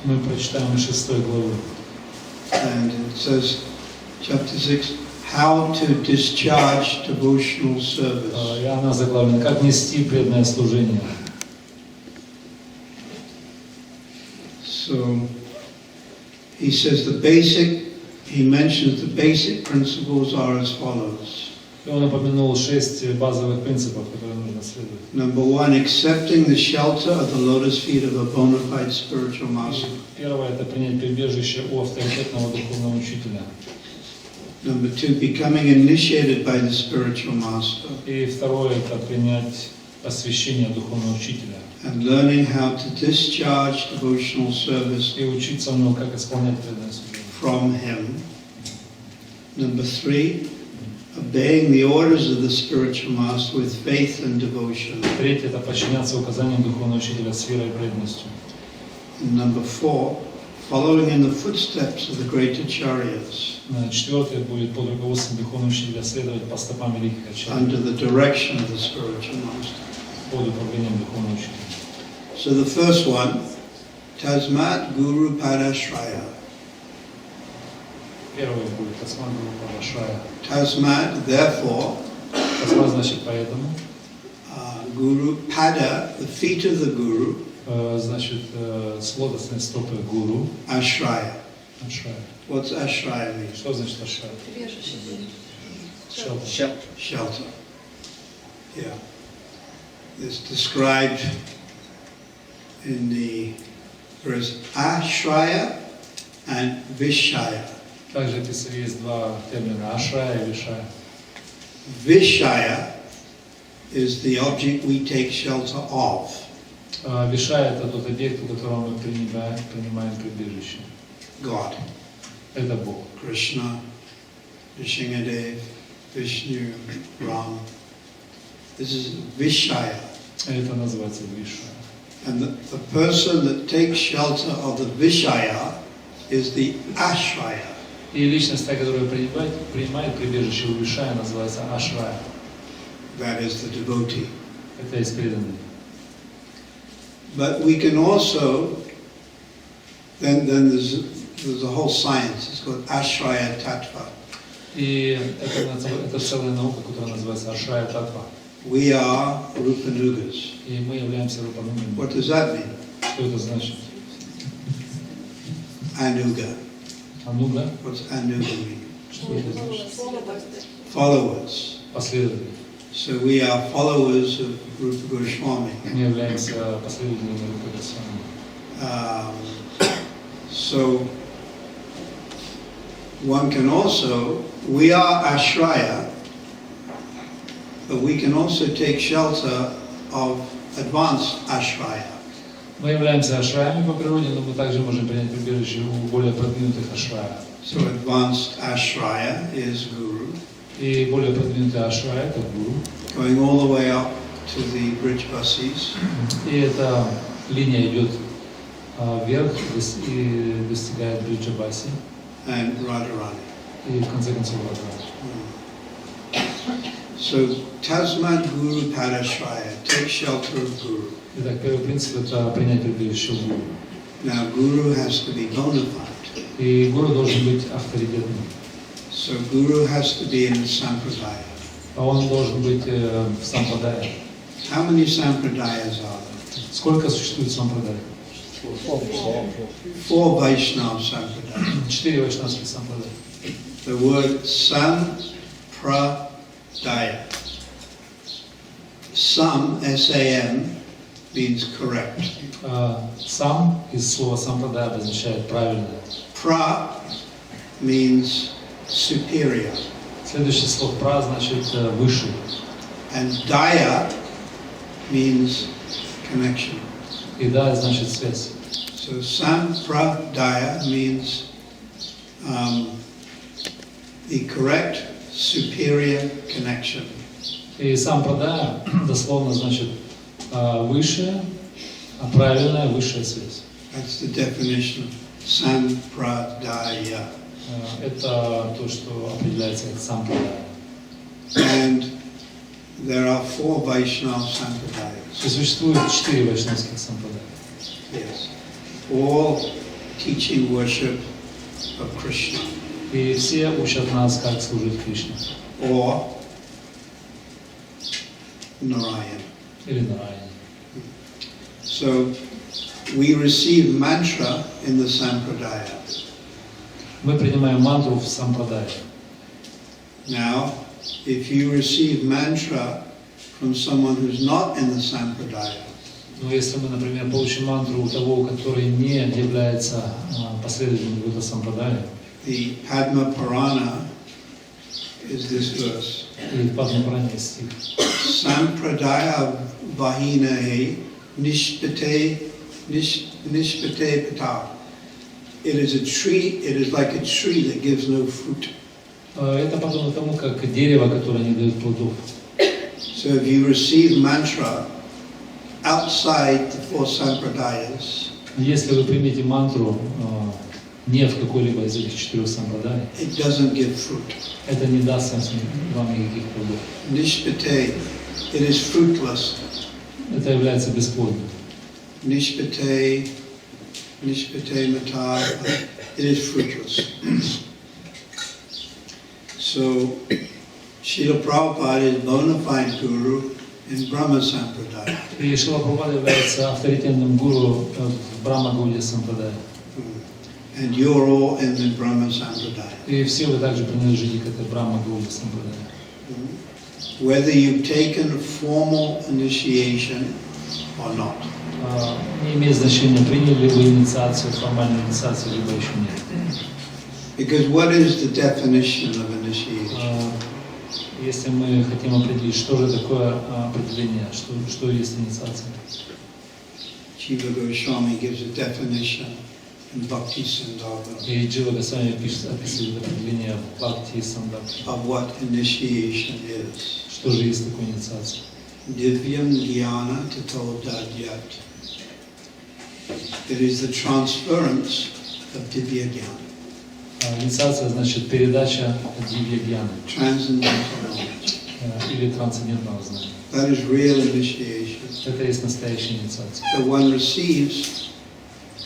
Мы прочитаем из 6 главы. And it says, chapter 6, how to discharge devotional service. И она заглавлена «Как нести преданное служение». So, he says he mentions the basic principles are as follows. И он упомянул 6 базовых принципов, которые нужно следовать. Number 1, accepting the shelter of the lotus feet of a bona fide spiritual master. Первое – это принять прибежище у авторитетного духовного учителя. Number 2, becoming initiated by the spiritual master. И второе – это принять посвящение духовного учителя. And learning how to discharge devotional service И учиться у него, как исполнять преданное служение. From him. Number 3, obeying the orders of the spiritual master with faith and devotion. Третье – это подчиняться указаниям духовного учителя с верой и преданностью. And number 4, following in the footsteps of the great acharyas. Четвертое будет под руководством духовного учителя следовать по стопам великих ачарьев. Under the direction of the spiritual master. Под управлением духовного учителя. So the first one, Tasmat Guru Padashraya. Первое будет Тасмат Гуру Падашрая. Tasmat, therefore. Тасмат значит поэтому. Guru Pada, the feet of the Guru. Значит лотосные стопы Гуру. Ashraya. Ашрая. What's Ashraya mean? Что значит Ашрая? Shelter. Shelter. Yeah. It's described in there is Ashraya and Vishaya. Также есть два термина Ашрая и Вишая. Vishaya is the object we take shelter of. Вишая это тот объект, у которого мы принимаем прибежище. God. Это Бог. Krishna, Nrsimhadev, Vishnu, Ram. This is Vishaya. Это называется Вишая. And the person that takes shelter of the Vishaya is the Ashraya. И личность, которая принимает прибежище у Вишая, называется Ашрая. That is the devotee. Это есть преданный. But we can also, then there's a whole science. It's called Ashraya Tattva. И это целая наука, которая называется Ашрая Татва. We are Rupanugas. И мы являемся Рупанугами. What does that mean? Что это значит? Anuga. Ануга? What's Anuga mean? Что это значит? Followers. Последователи. So we are followers of Rupa Goswami. Мы являемся последователями Рупы Госвами. So one can also, we are Ashraya, but we can also take shelter of advanced Ashraya. Мы являемся ашраями по природе, но мы также можем принять прибежище у более продвинутых ашрая. So advanced Ashraya is Guru. И более продвинутый ашрая это Гуру. Going all the way up to the Brijbasis. И эта линия идет вверх и достигает Бриджабаси. And Radharani. И в конце концов Радхарани. So Tasmat Guru Padashraya, take shelter of Guru. Итак, первый принцип это принять прибежище у Гуру. Now Guru has to be bona fide. И Гуру должен быть авторитетным. So Guru has to be in the Sampradaya. А он должен быть в сампрадае. How many Sampradayas are there? Сколько существует сампрадай? 4 Vaishnava Sampradayas. 4 вайшнавских сампрадай. The word Sampradaya. Sam, S-A-M, means correct. Сам из слова сампрадая обозначает правильное. Pra means superior. Следующее слово пра значит высший. And daya means connection. И да значит связь. So sampradaya means the correct superior connection. И сампрадая дословно значит высшая, правильная высшая связь. That's the definition of sampradaya. Это то, что определяется как сампрадая. And there are 4 Vaishnava Sampradayas. Существует 4 вайшнавских сампрадая. Yes. All teaching worship of Krishna. И все учат нас, как служить Кришне. Or Narayan. Или Нараяне. So we receive mantra in the Sampradaya. Мы принимаем мантру в сампрадае. Now, if you receive mantra from someone who's not in the Sampradaya, Но если мы, например, получим мантру у того, который не является последователем Будда сампрадая, the Padma Purana is this verse. и в Падма-пуране есть стих. Sampradaya vahinahe nishpate pata. It is a tree, it is like a tree that gives no fruit. Это подобно тому, как дерево, которое не дает плодов. So if you receive mantra outside the four sampradayas, Если вы примете мантру не в какой-либо из этих 4 сампрадай, it doesn't give fruit. это не даст вам никаких плодов. Nishpate, it is fruitless. Это является бесплодным. Nishpate mata, it is fruitless. So, Srila Prabhupada is bona fide guru in Brahma Sampradaya. И Шрила Прабхупада является авторитетным гуру в Брахма-гауде сампрадае. And you're all in the Brahma Sampradaya. И все вы также принадлежите к этой Брахма-гауде сампрадае. Whether you've taken formal initiation or not. Не имеет значения, приняли ли вы инициацию, формальную инициацию, либо еще нет. Because what is the definition of initiation? Если мы хотим определить, что же такое определение, что есть инициация. Jiva Goswami gives a definition in Bhakti Sandarbha И Джива Госвами описывает определение в Бхакти Сандarbha, of what initiation is. что же есть такое инициация. Divyam Dhyana Tato Dadyat. It is the transference of Divya Jnana. Инициация значит передача дивья-гьяны Transcendental knowledge. Или трансцендентного знания. That is real initiation. Это есть настоящая инициация. So one receives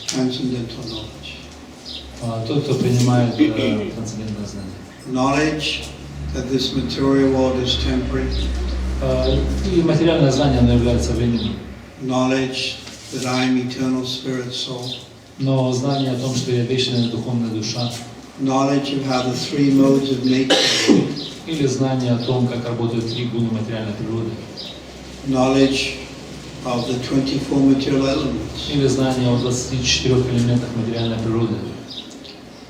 transcendental knowledge. Тот, кто принимает трансцендентное знание. Knowledge that this material world is temporary. И материальное знание, оно является временным. Knowledge that I am eternal spirit soul. Но знание о том, что я вечная духовная душа. Knowledge of how the three modes of nature work. Или знание о том, как работают 3 гуны материальной природы. Knowledge of the 24 material elements. Или знание о 24 элементах материальной природы.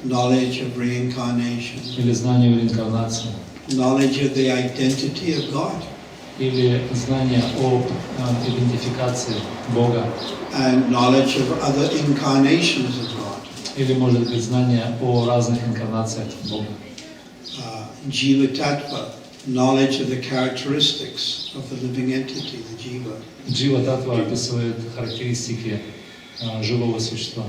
Knowledge of reincarnation. Или знание о реинкарнации. Knowledge of the identity of God. Или знание об идентификации Бога. And knowledge of other incarnations of God. Или, может быть, знание о разных инкарнациях Бога. Jiva Tattva, knowledge of the characteristics of the living entity, the Jiva. Джива Татва описывает характеристики живого существа.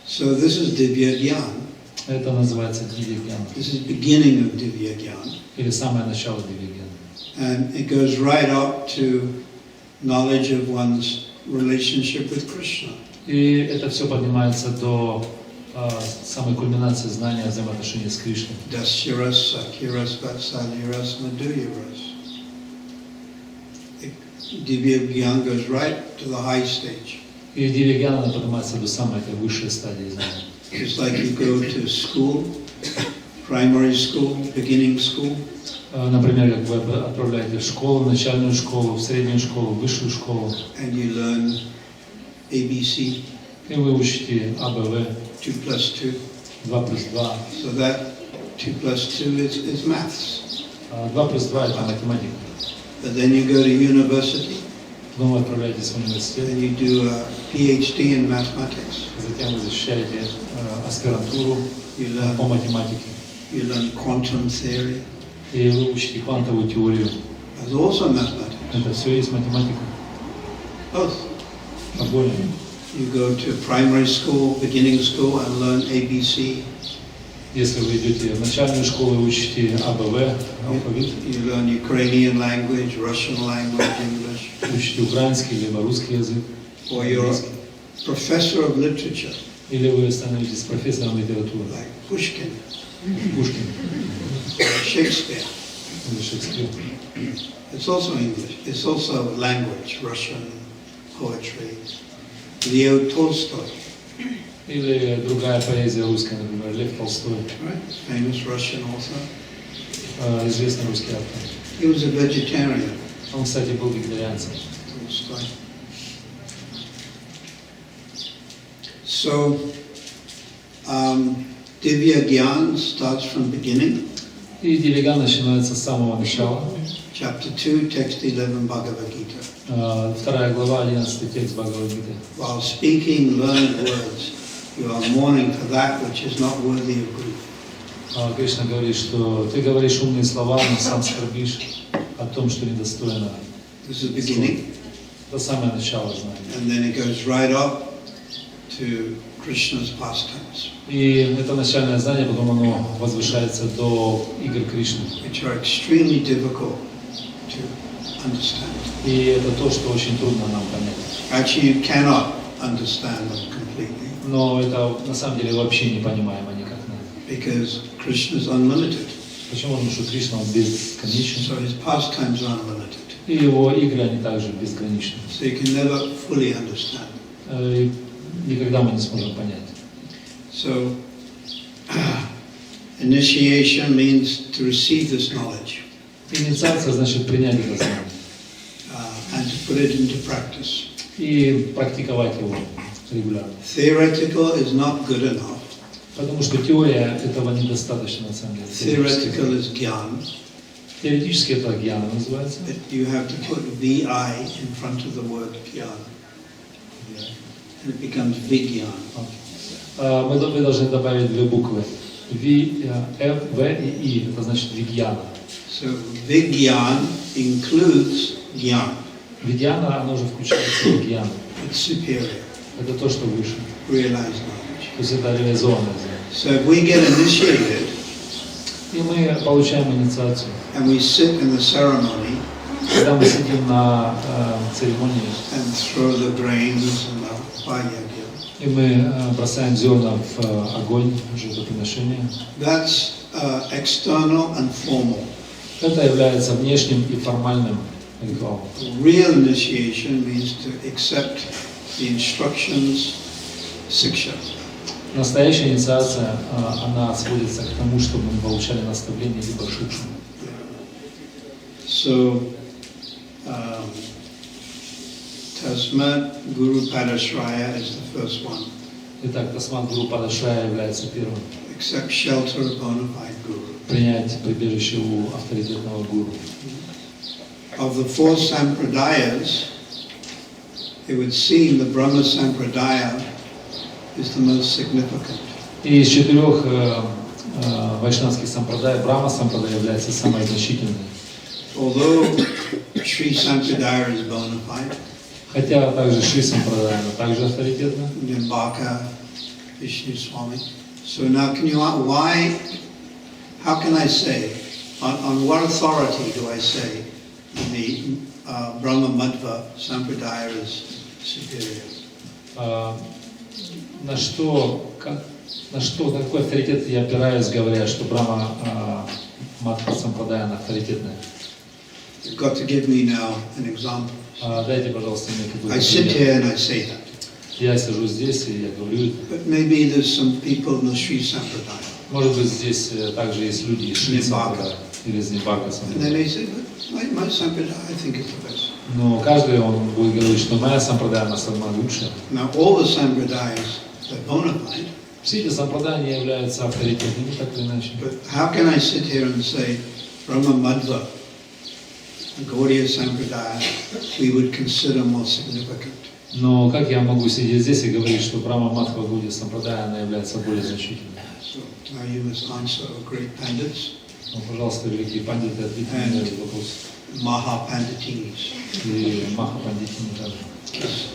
So this is Divya Gyan. Это называется дивья-гьяна. This is beginning of Divya Gyan. Или самое начало дивья-гьяны. And it goes right up to knowledge of one's relationship with Krishna. И это все поднимается до самой кульминации знания о взаимоотношении с Кришной. Dasyaras, Sakiras, Vatsalyaras, Madhuryaras. Divya Gyan goes right to the high stage. И дивья-гьяна поднимается до самой этой высшей стадии знания. It's like you go to school, primary school, beginning school. Например, как вы отправляете в школу, в начальную школу, в среднюю школу, в высшую школу. And you learn ABC. И вы учите АБВ. 2 plus 2. 2 плюс 2. So that 2 plus 2 is maths. 2 плюс 2 это математика. But then you go to university. Потом вы отправляетесь в университет. And you do a PhD in mathematics. Затем вы защищаете аспирантуру по математике. You learn quantum theory. И вы учите квантовую теорию. That's also mathematics. Это все есть математика. Both. Обоим. You go to primary school, beginning school, and learn ABC. Если вы идете в начальную школу и учите АБВ, алфавит, You learn Ukrainian language, Russian language, English. учите украинский либо русский язык, Or you're professor of literature, или вы становитесь профессором литературы, like Pushkin, Пушкин Shakespeare. или Шекспир. It's also English. It's also language, Russian, poetry. Leo Tolstoy, Или другая поэзия русская, например, Лев Толстой, right? Famous Russian author. Известный русский автор. He was a vegetarian. Он, кстати, был вегетарианцем. Tolstoy. So, Divya Gyan starts from beginning. И Дилига начинается с самого начала. Chapter 2, text 11, Bhagavad Gita. 2 глава, 11 текст Бхагавад-гиты. While speaking learned words, you are mourning for that which is not worthy of grief. Кришна говорит, что ты говоришь умные слова, но сам скорбишь о том, что недостойно. This is the beginning. Это самое начало знания. And then it goes right up to Krishna's pastimes, И это начальное знание, потом оно возвышается до игр Кришны. which are extremely difficult to understand. И это то, что очень трудно нам понять. Actually, you cannot understand them completely Но это на самом деле вообще непонимаемо никак. because Krishna is unlimited. Почему? Потому что Кришна он бесконечен. So his pastimes are unlimited. И его игры, они также безграничны. So you can never fully understand. И никогда мы не сможем понять. So, initiation means to receive this knowledge Инициация значит принять это знание and to put it into practice. и практиковать его регулярно. Theoretical is not good enough. Потому что теория этого недостаточно на самом деле. Theoretical is gyan. Теоретически это гьяна называется. But you have to put VI in front of the word gyan. And it becomes vigyan. Вы должны добавить две буквы. F, V и I. Это значит вигьяна. So vigyan includes gyan. Вигьяна, она уже включается в гьяну. It's superior, Это то, что выше. realized knowledge. То есть это реализованное знание. So if we get initiated И мы получаем инициацию. and we sit in the ceremony Когда мы сидим на церемонии, and throw the grains and the vayagya, и мы бросаем зерна в огонь, жертвоприношение, that's external and formal. это является внешним и формальным ритуалом. Real initiation means to accept the instructions, siksha. Настоящая инициация, она сводится к тому, чтобы мы получали наставление либо шикшу. So, Tasmat Guru Padashraya is the first one. Итак, Тасмат Гуру Падашрая является первым. Accept shelter of bona fide Guru. Принять прибежище у авторитетного гуру. Of the four sampradayas, it would seem the Brahma Sampradaya is the most significant. И из 4 вайшнавских сампрадай, Брахма сампрадай является самой значительной. Although Sri Sampradaya is bona fide, Хотя также Шри сампрадай, она также авторитетна. Nimbaka, Vishnu Swami. So now can you, how can I say, on what authority do I say the Brahma Madhva Sampradaya is superior? На какой авторитет я опираюсь, говоря, что Брахма Мадхва сампрадай, она авторитетная? You've got to give me now an example. Дайте, пожалуйста, мне какой-то I sit пример. here and I say that. Я сижу здесь и я говорю. But maybe there's some people in the Sri Sampradaya. Может быть, здесь также есть люди из Шри сампрадая или из Нибака And сампрадая. they may say, but my Sampradaya I think is the best. Но каждый он будет говорить, что моя сампрадая, она самая лучшая. Now all the Sampradayas are bona fide. Все эти сампрадая не являются авторитетными, так или иначе. But how can I sit here and say Brahma Madhva, Gaudiya Sampradaya, we would consider more significant? Но как я могу сидеть здесь и говорить, что Брахма Мадхва Гауdiya сампрадая, она является более значительной? So now you must answer, great pandits Ну, пожалуйста, великие пандиты, ответьте на этот вопрос. Maha Panditinis. И Маха Пандитини также.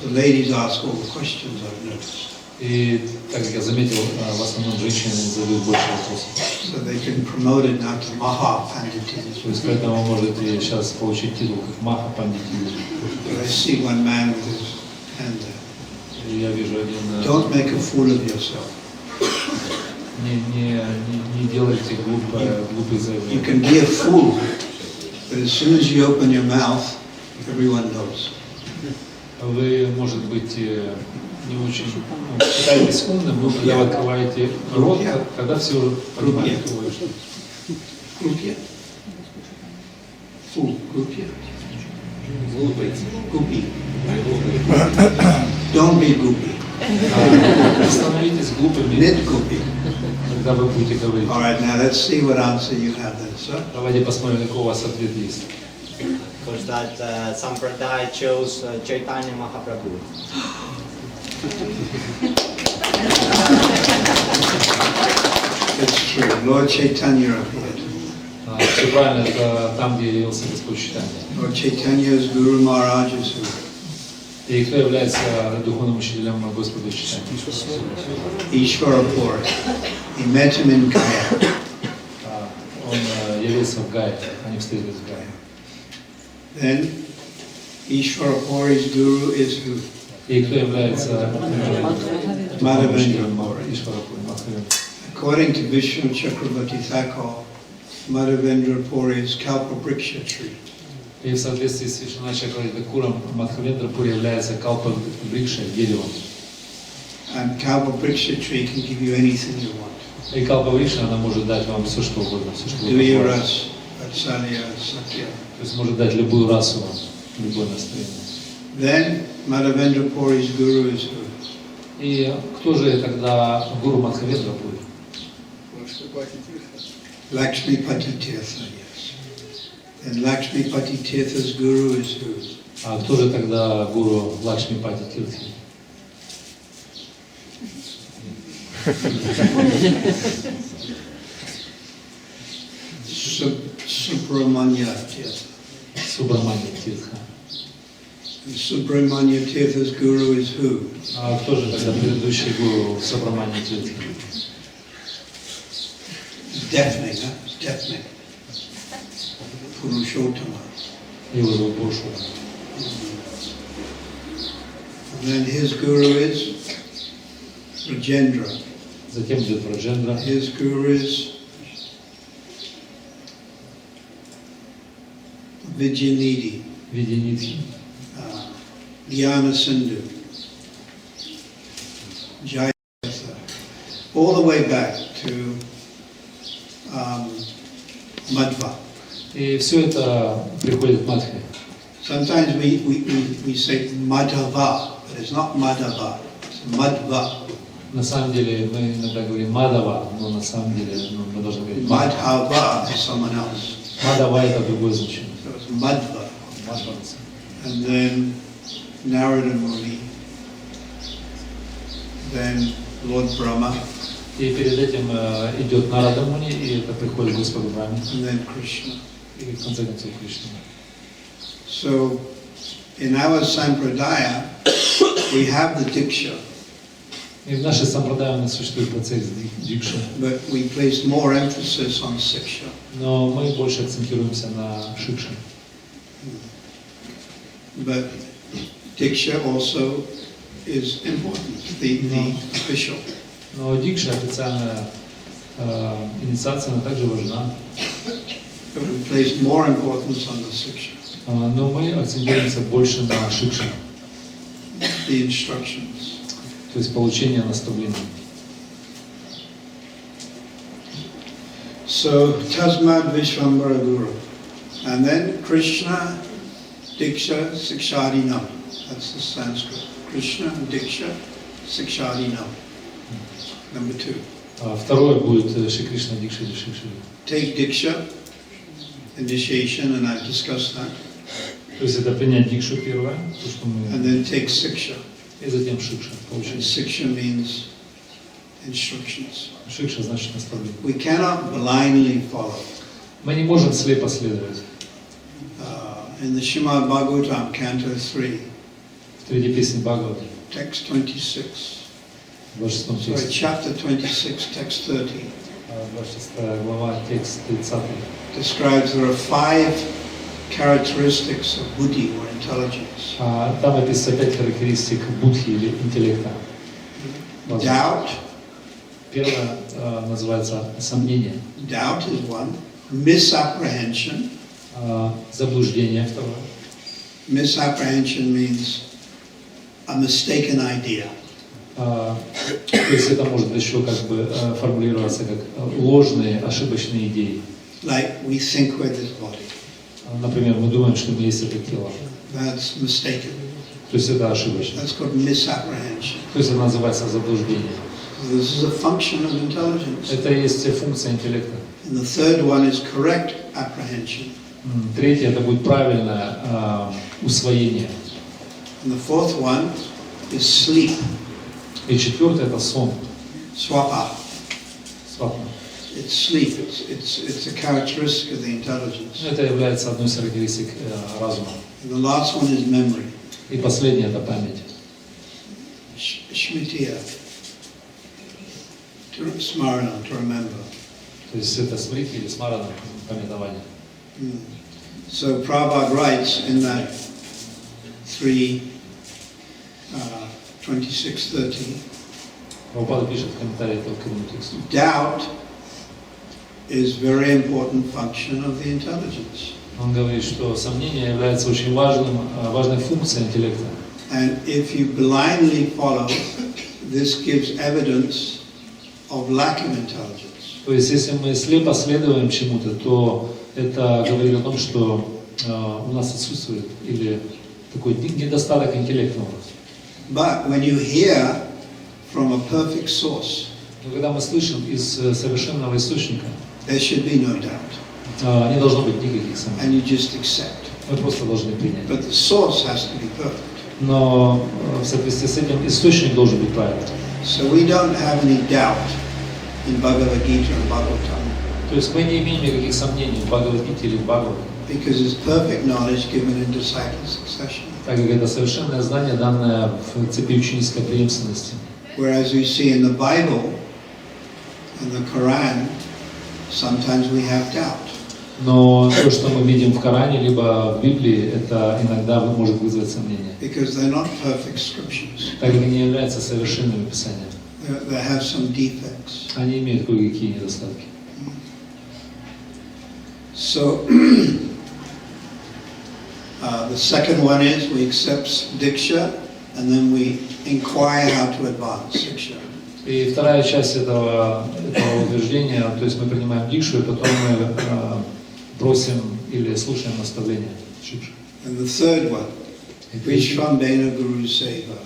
The ladies ask all the questions, I've noticed. И так как я заметил, в основном женщины задают больше вопросов. So they can promote it now to Maha То Panditinis. есть поэтому вы можете сейчас получить титул как Маха Пандитини. But I see one man with his hand there. я вижу один... Don't make a fool of yourself. Не делайте глупые You заявления. can be a fool, but as soon as you open your mouth, everyone knows. Вы, может быть, не очень считаетесь умным, но когда вы открываете рот, когда все уже понимают, кто вы что. Глупее. Fool, глупее. Глупый. Глупи. Don't be глупи. Становитесь глупыми, Net глупи. когда вы будете говорить. All right, now let's see what answer you have then, sir. Давайте посмотрим, какой у вас ответ есть. Because that Sampradaya chose Chaitanya Mahaprabhu. It's true. Lord Chaitanya appeared. Все правильно, это там, где явился Господь Чайтанья. Lord Chaitanya's Guru Maharaj is who? И кто является духовным учителем Господа Чайтаньи? Ishvara Puri. He met him in Gaya. Он явился в Гае, они встретились в Гае. Then Ishvara Puri's Guru is who? И кто является духовным учителем Ишвара Пури? According to Vishnu Chakravarti Thakur, Madhavendra Puri is Kalpabriksha tree. И в соответствии с Вишна Чакраварти Тхакуром Мадхавендра Пури является Калпа-брикшей, деревом. And Kalpabriksha tree can give you anything you want. И Калпа-брикша, она может дать вам все, что угодно, все, что вы Dviya пожелаете. ras, Vatsalya, Satya. То есть может дать любую расу вам, любое настроение. Then Madhavendra Puri's Guru is who? И кто же тогда гуру Мадхавендра Пури? Lakshmipati Tirtha, yes. And Lakshmipati Tirtha's Guru is who? А кто же тогда гуру Лакшмипати Тиртхи? Subramanya Tirtha. Субраманья Тиртха. And Subramanya Tirtha's Guru is who? А кто же тогда предыдущий гуру Субраманья Тиртхи? It's deafening, huh? It's deafening. Purushottama. Его зовут Пурушу. And then his Guru is Rajendra. Затем идет Раджендра. His Guru is Vijayanidhi, Видянитхи. Dhyana Sindhu, Jayatha, all the way back to Madhva. И все это приходит к Мадхе. Sometimes we say Madhava, but it's not Madhava, it's Madhva. На самом деле мы иногда говорим Мадава, но на самом деле мы должны говорить Madhava is someone else. Мадава это другое значение. So it's Madhva. Мадва. And then Narada Muni, then Lord Brahma, И перед этим идет Нарада Муни, и это приходит Господу Брахме, and then Krishna. и в конце концов Кришна. So in our Sampradaya, we have the Diksha, И в нашей сампрадае у нас существует процесс дикши, but we place more emphasis on Siksha. но мы больше акцентируемся на шикше. But Diksha also is important, the official. Но дикша, официальная инициация, она также важна. But we place more importance on the Siksha, Но мы акцентируемся больше на шикше, the instructions. то есть получение наставлений. So Tasmad Vishvambara Guru. And then Krishna Diksha Sikshadinam. That's the Sanskrit. Krishna Diksha Sikshadinam. Number 2. Второе будет Шри Кришна Дикша или Шикша. Take Diksha, initiation, and I've discussed that. То есть это принять дикшу первое, то, что мы... And then take Siksha. И затем шикша, And получение. Siksha means instructions. Шикша значит наставление. We cannot blindly follow. Мы не можем слепо следовать. In the Srimad Bhagavatam, Canto 3, В третьей песне Бхагавата, text 26. в 26 Sorry, тексте, chapter 26, text 30, 26 глава, текст 30, describes there are 5 characteristics of buddhi or intelligence. Там описывается 5 характеристик будхи или интеллекта. Doubt. Первое называется сомнение. Doubt is one. Misapprehension. Заблуждение второе. Misapprehension means a mistaken idea. То есть это может еще как бы формулироваться как ложные, ошибочные идеи. Like we think we're this body. Например, мы думаем, что мы есть это тело. That's mistaken. То есть это ошибочно. That's called misapprehension. То есть это называется заблуждение. This is a function of intelligence. Это есть функция интеллекта. And the third one is correct apprehension. Третье это будет правильное усвоение. And the fourth one is sleep. И четвертое это сон. Swapa. Свапна. It's sleep. It's a characteristic of the intelligence. Это является одной из характеристик разума. And the last one is memory. И последнее это память. Shmitiya. To smarana, to remember. То есть это смрити или смарана, памятование. So Prabhupada writes in that 26:30. Прабхупада пишет в комментарии к этому тексту. Doubt is very important function of the intelligence. Он говорит, что сомнение является очень важной функцией интеллекта. And if you blindly follow, this gives evidence of lack of intelligence. То есть, если мы слепо следуем чему-то, то это говорит о том, что у нас отсутствует или такой недостаток интеллекта у нас. But when you hear from a perfect source, Но когда мы слышим из совершенного источника, there should be no doubt, не должно быть никаких сомнений. and you just accept. Мы просто должны принять. But the source has to be perfect. Но в соответствии с этим источник должен быть правильным. So we don't have any doubt in Bhagavad Gita and Bhagavatam, То есть мы не имеем никаких сомнений в Бхагавад-гите или в Бхагавате, because it's perfect knowledge given in disciple succession. так как это совершенное знание, данное в цепи ученической преемственности. Whereas we see in the Bible and the Quran, sometimes we have doubt. Но то, что мы видим в Коране, либо в Библии, это иногда может вызвать сомнения, Because they're not perfect scriptures. так как они не являются совершенными писаниями. They have some defects. Они имеют кое-какие недостатки. So, the second one is we accept Diksha and then we inquire how to advance Diksha. И вторая часть этого утверждения, то есть мы принимаем дикшу, и потом мы просим или слушаем наставления. And the third one, Vishvambena Guru Seva.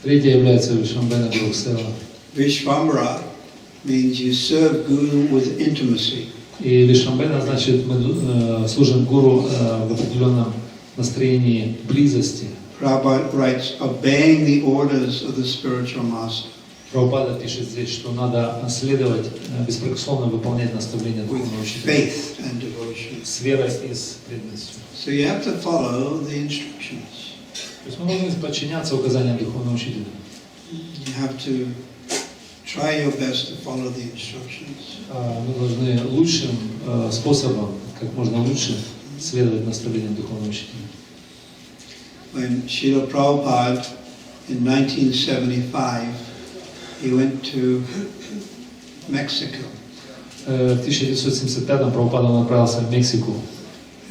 Третье является Вишвамбена Гуру Сева. Vishvambara means you serve Guru with intimacy. И Вишвамбена значит, мы служим гуру в определенном настроении близости. Prabhupada writes, obeying the orders of the spiritual master. Прабхупада пишет здесь, что надо следовать, беспрекословно выполнять наставления With духовного учителя faith and devotion. с верой и с преданностью. So you have to follow the instructions. То есть мы должны подчиняться указаниям духовного учителя. You have to try your best to follow the instructions. Мы должны лучшим способом, как можно лучше, следовать наставлениям духовного учителя. When Srila Prabhupada in 1975, he went to Mexico. В 1975-м Прабхупада направился в Мексику.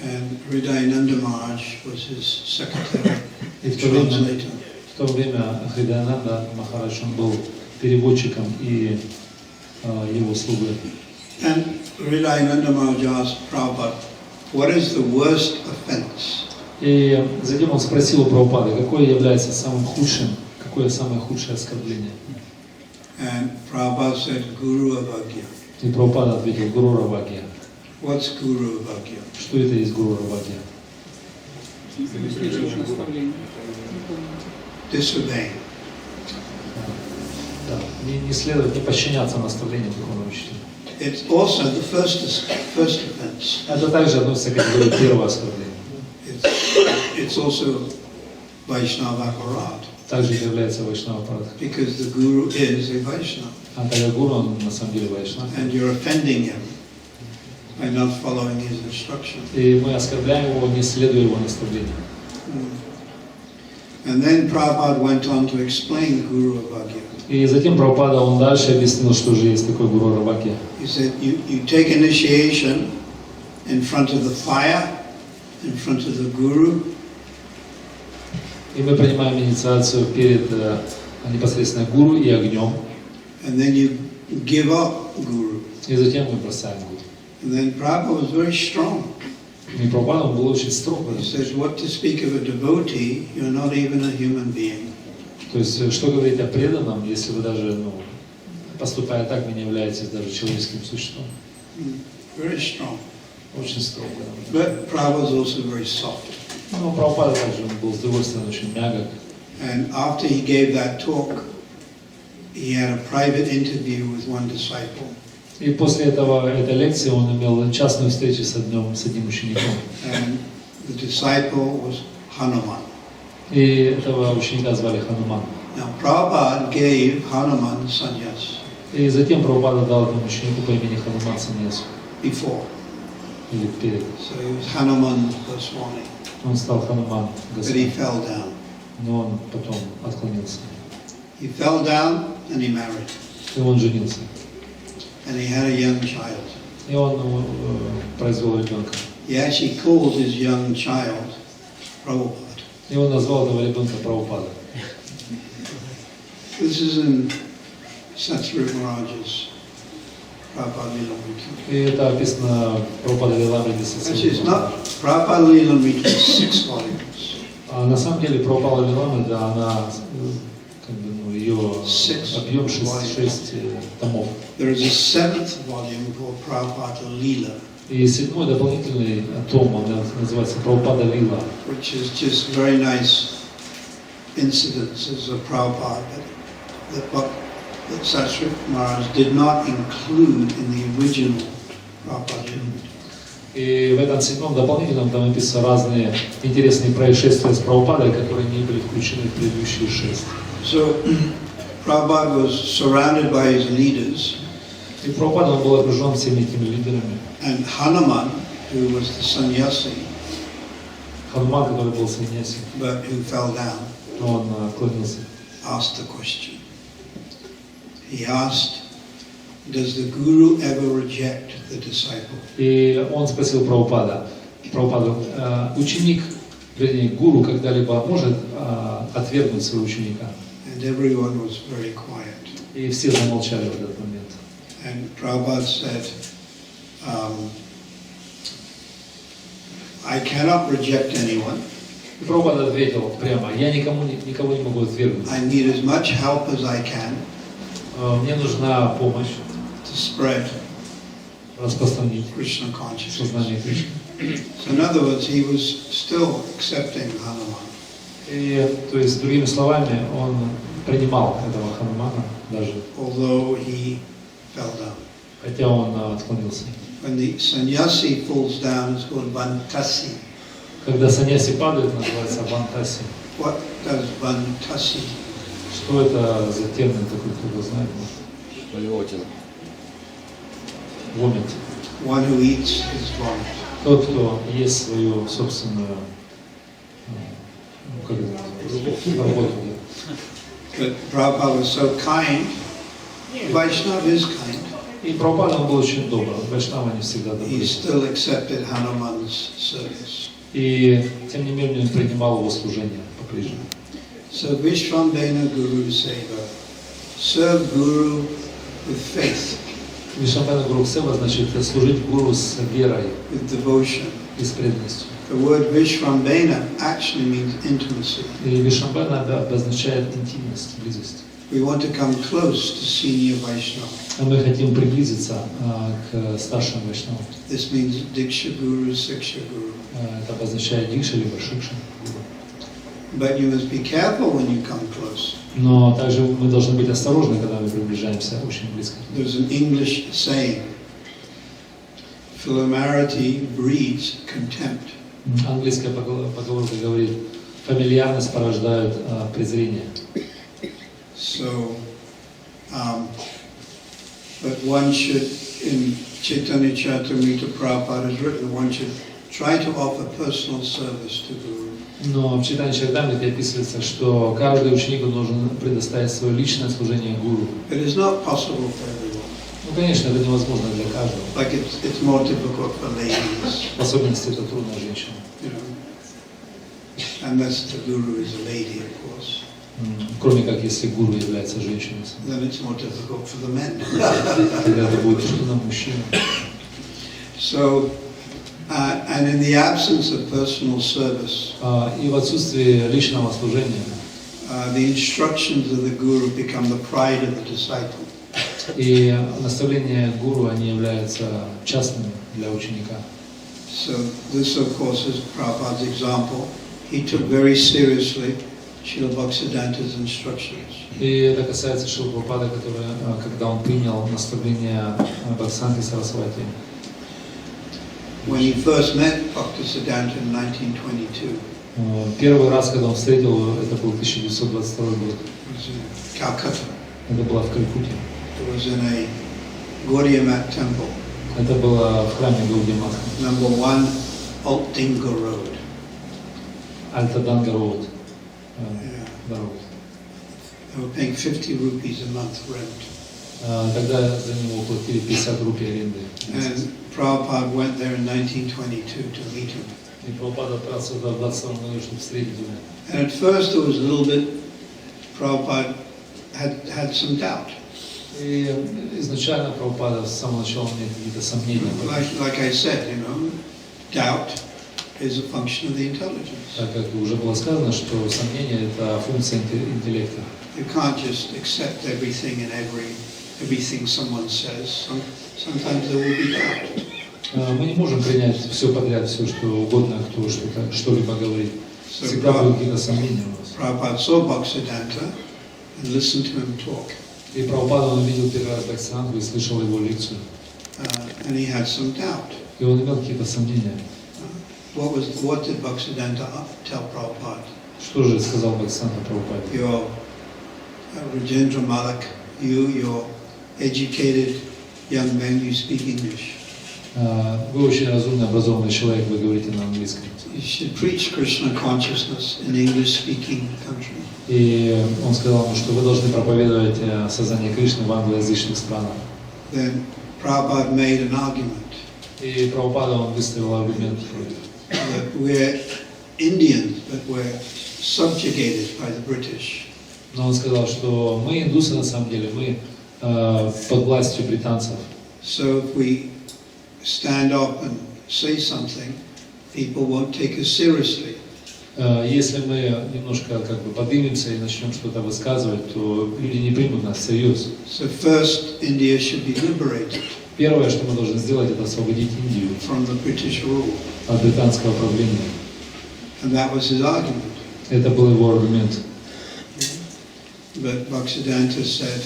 And Hridayananda Maharaj was his secretary, И в translator. то время Хридаянанда Махарадж, он был переводчиком и его слугой. And Hridayananda Maharaj asked Prabhupada, what is the worst offense? И затем он спросил у Прабхупады, какое является самым худшим, какое самое худшее оскорбление. And Prabhupada said, Guru Avagya. И Прабхупада ответил, Гуру Равагья. What's Guru Avagya? Что это есть Гуру Равагья? Disobeying. Да, не следовать, не подчиняться наставлениям духовного учителя. It's also the first offense. Это также относится к категории первого оскорбления. It's also Vaishnava Aparad. Также является Вайшнава Аппарат. Because the Guru is a Vaishnava. А так как Гуру, он на самом деле Вайшнав. And you're offending him by not following his instruction. И мы оскорбляем его, не следуя его наставлениям. And then Prabhupada went on to explain Guru Abhagya. И затем Прабхупада, он дальше объяснил, что же есть такой Гуру Рабхакья. He said, you take initiation in front of the fire, in front of the Guru. И мы принимаем инициацию перед непосредственно Гуру и огнем. And then you give up Guru. И затем мы бросаем Гуру. And then Prabhupada was very strong. И Прабхупада был очень строг. He says, what to speak of a devotee, you're not even a human being. То есть, что говорить о преданном, если вы даже, поступая так, вы не являетесь даже человеческим существом. Very strong. Очень строго. But Prabhupada was also very soft. Но Прабхупада также был, с другой стороны, очень мягок. And after he gave that talk, he had a private interview with one disciple. И после этой лекции он имел частную встречу с одним учеником. And the disciple was Hanuman. И этого ученика звали Хануман. Now Prabhupada gave Hanuman sannyas И затем Прабхупада дал этому ученику по имени Хануман саньясу. before. Или перед. So he was Hanuman Goswami. Он стал Хануман But he Госвами. fell down. Но он потом отклонился. He fell down and he married. И он женился. And he had a young child. И он произвел ребенка. He actually called his young child Prabhupada. И он назвал этого ребенка Прабхупада. This is in Satsvarup Maharaj's Prabhupada Lilamrita. И это описано в Прабхупада Лиламрите. Actually, it's not Prabhupada Lilamrita, it's 6 volumes. А на самом деле Прабхупада Лиламрита, она, ее объем 6 томов. There is a 7th volume called Prabhupada Lila, И 7-й дополнительный том, он называется Прабхупада Лила, which is just very nice incidences of Prabhupada that Satsvarup Maharaj did not include in the original Prabhupada Lilamrita. И в этом 7-м дополнительном там описаны разные интересные происшествия с Прабхупадой, которые не были включены в предыдущие 6. So Prabhupada was surrounded by his leaders, И Прабхупада, он был окружен всеми этими лидерами. and Hanuman, who was the sannyasi, Хануман, который был саньяси, but who fell down, он отклонился. asked the question. He asked, does the Guru ever reject the disciple? И он спросил Прабхупаду, ученик, вернее, гуру когда-либо может отвергнуть своего ученика? And everyone was very quiet. И все замолчали в этот момент. And Prabhupada said, I cannot reject anyone. И Прабхупада ответил прямо, я никого не могу отвергнуть. I need as much help as I can Мне нужна помощь to spread распространить Krishna consciousness. сознание Кришны. So in other words, he was still accepting Hanuman. И, то есть, другими словами, он принимал этого Ханумана даже, Although he fell down. хотя он отклонился. When the sannyasi falls down, it's called bantasi. Когда саньяси падает, называется бантаси. What does bantasi? Что это за термин такой, кто знает? Вомит. One who eats his vomit. Тот, кто ест свою собственную как это, работу. But Prabhupada was so kind. Vaishnava is kind. И Прабхупада, он был очень добр. Вайшнава не всегда He добрый. still accepted Hanuman's service. И тем не менее он принимал его служение по-прежнему. So Vishvambena Guru Seva. Serve Guru with faith, Вишамбана Гуру Сева значит служить гуру с верой with devotion. и с преданностью. The word Vishvambena actually means intimacy. И Вишамбана обозначает интимность, близость. We want to come close to senior Vaishnava. А мы хотим приблизиться к старшим вайшнавам. This means Diksha Guru, Siksha Guru. Это обозначает дикша либо шикша. But you must be careful when you come close. Но также мы должны быть осторожны, когда мы приближаемся очень близко. There's an English saying, familiarity breeds contempt. Английская поговорка говорит, фамильярность порождает презрение. So, but one should, in Chaitanya Charitamrita Prabhupada has written, one should try to offer personal service to Guru. Но в читании Чаритамрите описывается, что каждый ученик должен предоставить свое личное служение гуру. It is not possible for everyone. Ну, конечно, это невозможно для каждого. Like it's more difficult for ladies, В особенности это трудно женщинам. you know, unless the guru is a lady, of course. Кроме как если гуру является женщиной. Then it's more difficult for the men. Тогда это будет трудно мужчинам. So, and in the absence of personal service, И в отсутствии личного служения, the instructions of the guru become the pride of the disciple. и наставления гуру, они являются частными для ученика. So this, of course, is Prabhupada's example. He took very seriously Srila Bhaktisiddhanta's instructions. И это касается Шрилы Прабхупады, который, когда он принял наставления Бхактисиddханты Сарасвати. When he first met Bhaktisiddhanta in 1922, Первый раз, когда он встретил его, это был 1922 год. it was in Calcutta. Это было в Калькутте. It was in a Gaudiya Mat temple, Это было в храме Гаудия Матха. number 1, Altdinga Road. Альтаданга Роуд. Yeah. Дорога. They were paying 50 rupees a month rent. Тогда за него платили 50 рупий аренды. And Prabhupada went there in 1922 to meet him. И Прабхупада отправился туда в 22 году, чтобы встретить его. And at first there was a little bit, Prabhupada had some doubt. И изначально Прабхупада с самого начала имеет какие-то сомнения. Like I said, you know, doubt is a function of the intelligence. Так как уже было сказано, что сомнение – это функция интеллекта. You can't just accept everything and everything someone says. Sometimes there will be doubt. Мы не можем принять все подряд, все что угодно, кто что-либо говорит. Всегда будут какие-то сомнения у нас. Prabhupada saw Bhaktisiddhanta and listened to him talk. И Прабхупада, он увидел первый раз Бхактисиddханту и слышал его лекцию. And he had some doubt. И он имел какие-то сомнения. What did Bhaktisiddhanta tell Prabhupada? Что же сказал Бхактисиddханта Прабхупаде? You're Rajendra Malik, you're educated young man, you speak English. Вы очень разумный, образованный человек, вы говорите на английском. You should preach Krishna consciousness in English-speaking country. И он сказал ему, что вы должны проповедовать сознание Кришны в англоязычных странах. Then Prabhupada made an argument И Прабхупада, он выставил аргумент против. that we're Indians, but we're subjugated by the British. Но он сказал, что мы индусы на самом деле, мы под властью британцев. So if we stand up and say something, people won't take us seriously. Если мы немножко как бы поднимемся и начнем что-то высказывать, то люди не примут нас всерьез. So first, India should be liberated Первое, что мы должны сделать, это освободить Индию from the British rule. от британского правления. And that was his argument. Это был его аргумент. But Bhaktisiddhanta said,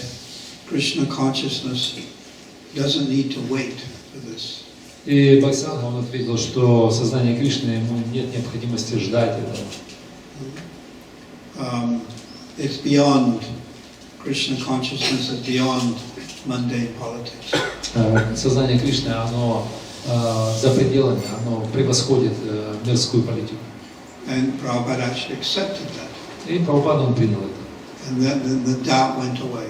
Krishna consciousness doesn't need to wait for this. И Бхактисиddханта, он ответил, что сознание Кришны, ему нет необходимости ждать этого. It's beyond, Krishna consciousness is beyond mundane politics. Сознание Кришны, оно за пределами, оно превосходит мирскую политику. And Prabhupada actually accepted that. И Прабхупада, он принял это. And then the doubt went away.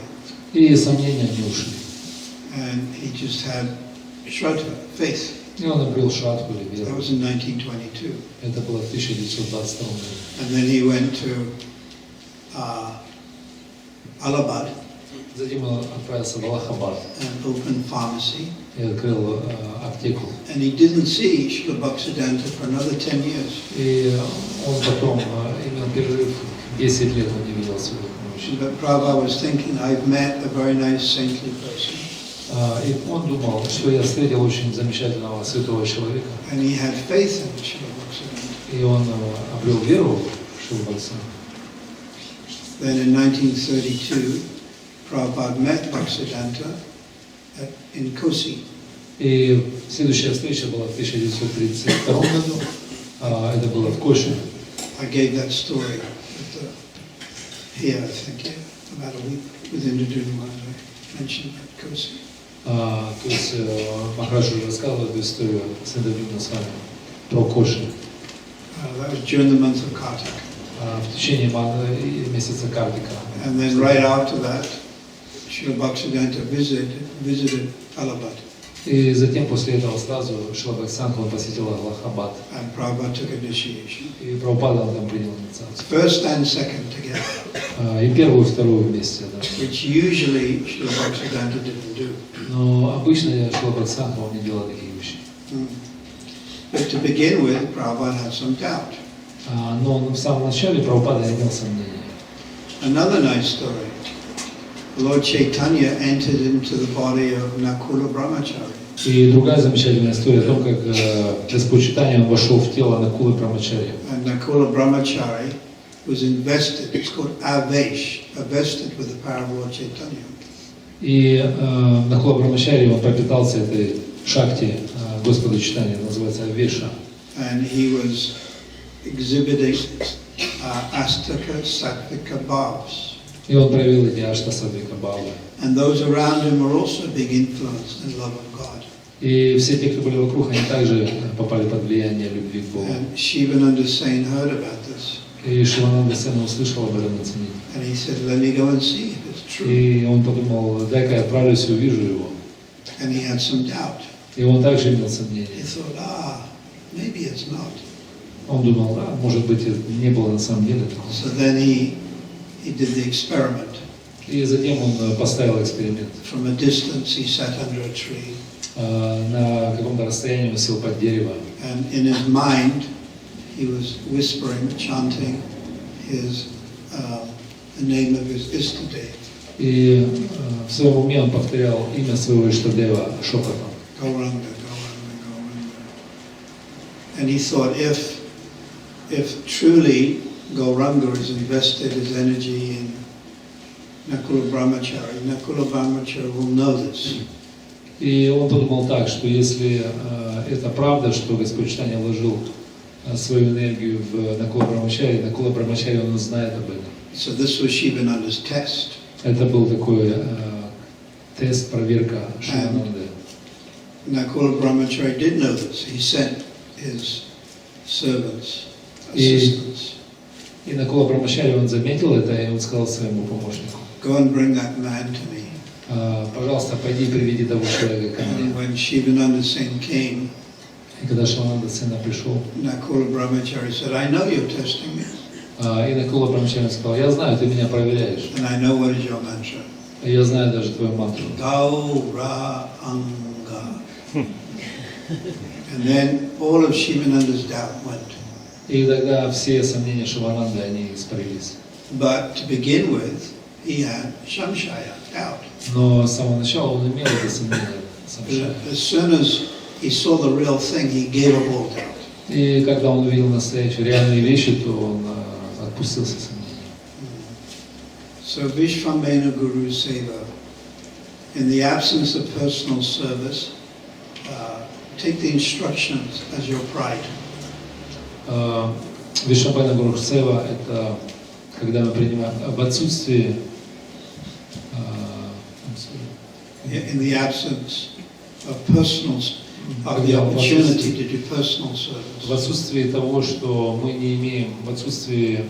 И сомнения не ушли. And he just had Shraddha, faith. И он обрел шрадху или That веру. was in 1922. Это было в 1922 году. And then he went to Allahabad Затем он отправился в Аллахабад and opened pharmacy. и открыл аптеку. And he didn't see Srila Bhaktisiddhanta for another 10 years. И он потом имел перерыв, 10 лет он не видел своих мужчин. But Prabhupada was thinking, I've met a very nice saintly person. И он думал, что я встретил очень замечательного святого человека. And he had faith in Srila Bhaktisiddhanta. И он обрел веру в Шрилу Бхактисиddханту. Then in 1932, Prabhupada met Bhaktisiddhanta in Kosi. И следующая встреча была в 1932 году. Это было в Коше. I gave that story here, I think, about a week within the Duduma, I mentioned Kosi. То есть Махарадж уже рассказывал эту историю с Индовидом с вами про Коши. That was during the month of Kartik. В течение месяца Картика. And then right after that, Srila Bhaktisiddhanta visited Allahabad. И затем после этого сразу Шрила Бхактисиддханта он посетил Аллахабад. And Prabhupada took initiation. И Прабхупада он там принял инициацию. First and second together. И первую, и вторую вместе. Да. Which usually Srila Bhaktisiddhanta didn't do. Но обычно Шрила Бхактисиддханта он не делал такие вещи. But to begin with, Prabhupada had some doubt. Но в самом начале Прабхупада имел сомнения. Another nice story. Lord Chaitanya entered into the body of Nakula Brahmachari. И другая замечательная история о том, как Господь Чайтанья вошел в тело Накулы Брамачари. And Nakula Brahmachari was invested, it's called Avesh, invested with the power of Lord Chaitanya. И Накула Брамачари, он пропитался этой шакти Господа Чайтаньи, называется Авеша. And he was exhibiting Astaka Sattvika Bhavs. И он проявил эти аштасадвика бхавы. And those around him were also being influenced in love of God. И все те, кто были вокруг, они также попали под влияние любви к Богу. And Shivananda Sen heard about this. И Шивананда Сена услышал об этом оценить. And he said, let me go and see if it's true. И он подумал, дай-ка я отправлюсь и увижу его. And he had some doubt. И он также имел сомнения. He thought, maybe it's not. Он думал, да, может быть, это не было на самом деле такого. So then he did the experiment. И затем он поставил эксперимент. From a distance he sat under a tree. На каком-то расстоянии он сел под дерево. And in his mind he was whispering, chanting the name of his Istadev. И в своем уме он повторял имя своего Иштадева шепотом. Gauranga, Gauranga, Gauranga. And he thought, if truly Gauranga is invested his energy in Nakula Brahmachari will know this. И он подумал так, что если это правда, что Господь Чайтанья вложил свою энергию в Накула Брамачари, он знает об этом. So this was Shivananda's test. Это был такой тест, проверка Шивананды. Nakula Brahmachari did know this. He sent his servants, assistants. И Накула Брамачари он заметил это, и он сказал своему помощнику: Go and bring that man to me. Пожалуйста, пойди приведи того человека ко мне. And when Shivananda Sen came, И когда Шивананда Сена пришел, Nakula Brahmachari said, I know you're testing me. И Накула Брамачари сказал: я знаю, ты меня проверяешь. And I know what is your mantra. И я знаю даже твою мантру. Gauranga. And then all of Shivananda's doubt went. И тогда все сомнения Шивананды, они испарились. But to begin with, he had samshaya, doubt. Но с самого начала он имел это сомнение, самшая. As soon as he saw the real thing, he gave up all doubt. И когда он увидел настоящие реальные вещи, то он отпустился сомнений. So Vishvamena Guru Seva, in the absence of personal service, take the instructions as your pride. Вишвамбена Гуру Сева — это когда мы принимаем в отсутствии In the absence of personal, of the opportunity to do personal service. В отсутствии того, что мы не имеем, в отсутствии,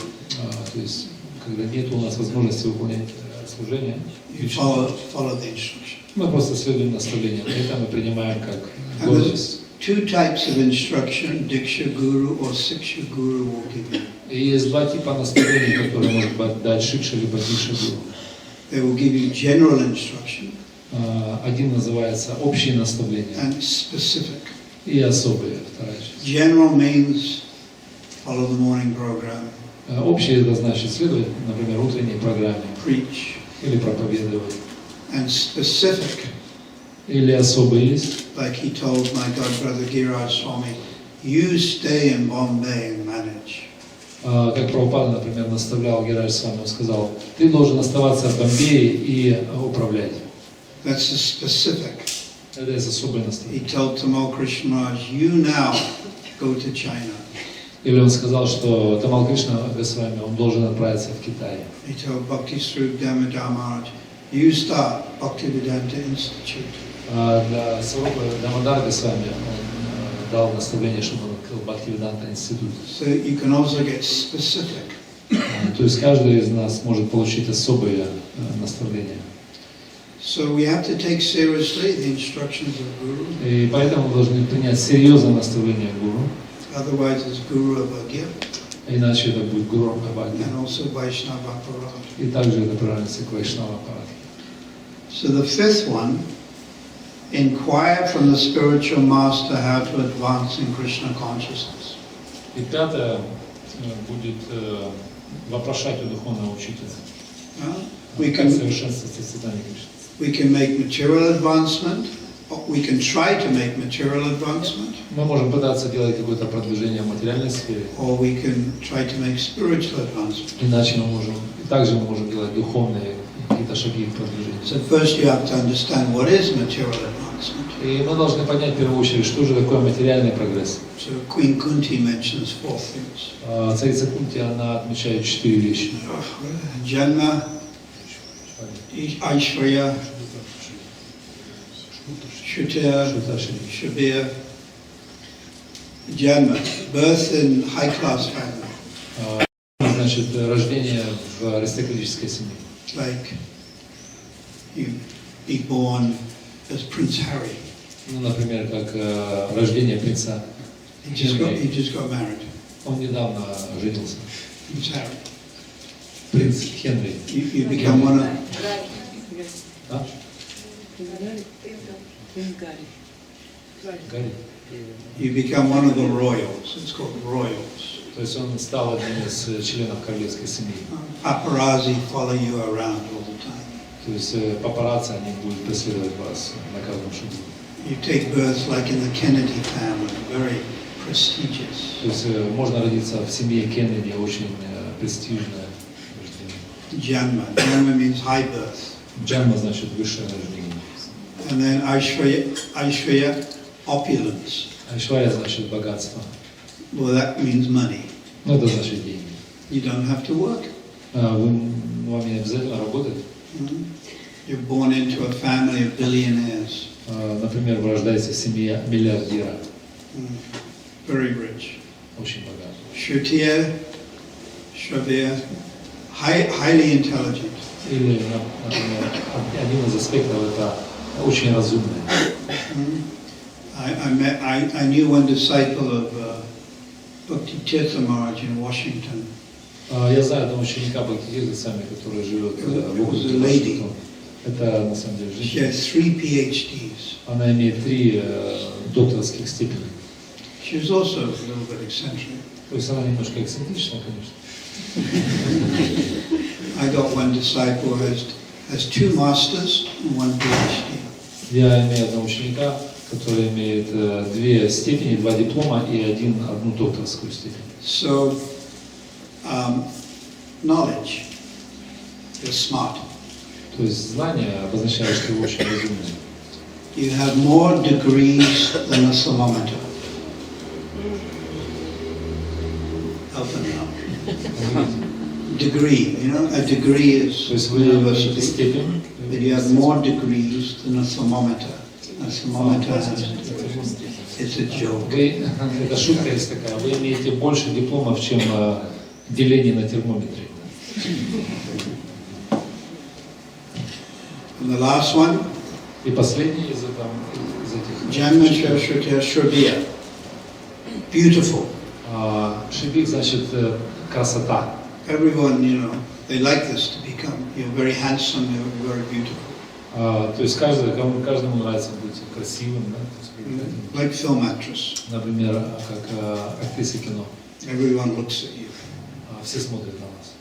то есть когда нет у нас возможности выполнять служение, You follow the instruction. мы просто следуем наставлениям, это мы принимаем как гордость. Two types of instruction, Diksha Guru or Siksha Guru will give you. И есть два типа наставлений, которые может дать Шикша либо Дикша Гуру. They will give you general instruction. Один называется общие наставления and specific. И особые, вторая часть. General means follow the morning program. Общее это значит следовать, например, утренней программе. Preach. Или проповедовать. And specific. Или особые есть. Like he told my godbrother Giraj Swami, you stay in Bombay and manage. Как Прабхупада, например, наставлял Гирадж Свами, он сказал: ты должен оставаться в Бомбее и управлять. That's a specific. Это есть особое наставление. He told Tamal Krishna Maharaj, you now go to China. Или он сказал, что Тамал Кришна Госвами, он должен отправиться в Китай. He told Bhakti Swarup Damodar Maharaj, you start Bhaktivedanta Institute. Для Сварупы Дамодар Госвами он дал наставление, чтобы он открыл Бхактивиданта институт. So you can also get specific. То есть каждый из нас может получить особые наставления. So we have to take seriously the instructions of Guru. И поэтому мы должны принять серьезное наставление гуру. Otherwise it's Guru Abhagya Иначе это будет гуру Абхагья. and also Vaishnava Aparadha. И также это приравняется к Вайшнава Апарадхи. So the fifth one, inquire from the spiritual master how to advance in Krishna consciousness. И пятое будет вопрошать у духовного учителя. We Как can совершенствоваться в сознании Кришны. we can make material advancement, or we can try to make material advancement, Мы можем пытаться делать какое-то продвижение в материальной сфере, or we can try to make spiritual advancement. иначе мы можем, также мы можем делать духовные какие-то шаги в продвижении. So first you have to understand what is material advancement. И мы должны понять в первую очередь, что же такое материальный прогресс. So Queen Kunti mentions four things. Царица Кунти, она отмечает 4 вещи. Janma, Aishvarya, Shruta, Shabir. Janma, birth in high-class family. Значит, рождение в аристократической семье. Like you be born as Prince Harry. Ну, например, как рождение принца He just got married. Он недавно женился. Prince Harry. Принц Хенри. You become one of Да? Гарри. you become one of the royals. It's called royals. То есть он стал одним из членов королевской семьи. Paparazzi follow you around all the time. То есть папарацци, они будут преследовать вас на каждом шагу. You take birth like in the Kennedy family, very prestigious. То есть можно родиться в семье Кеннеди, очень престижное рождение. Janma means high birth. Джанма значит высшее рождение. And then Aishvarya, opulence. Айшварья значит богатство. Well, that means money. Ну, это значит деньги. You don't have to work. Вам не обязательно работать. You're born into a family of billionaires. Например, вы рождаетесь в семье миллиардера. Very rich. Очень богат. Shruta, Shabir, highly intelligent. Или, например, один из аспектов это очень разумный. I knew one disciple of Bhakti Tirtha Maharaj in Washington. Я знаю одного ученика Бхактивиданта Свами, который живет в округе Вашингтон. Это на самом деле She has женщина. 3 PhDs. Она имеет 3 докторских степени. She was also a little bit eccentric. То есть она немножко эксцентричная, конечно. I got one disciple who has 2 masters and 1 PhD. Я имею одного ученика, который имеет 2 степени, 2 диплома и одну докторскую степень. So, knowledge, you're smart. То есть знание обозначает, что вы очень разумный. You have more degrees than a thermometer. Open up. Degree, you know, a degree is То есть вы имеете university, степень. but you have more degrees than a thermometer. A thermometer is a joke. Это шутка есть такая. Вы имеете больше дипломов, чем деление на термометре. And the last one, И последний из этих. Janma Shruta Shrubya. Beautiful. Шибик значит красота. Everyone, you know, they like this to become. You're very handsome, you're very beautiful. То есть каждому нравится быть красивым, да? Like film actress. Например, как актриса кино. Everyone looks at you. Все смотрят на вас.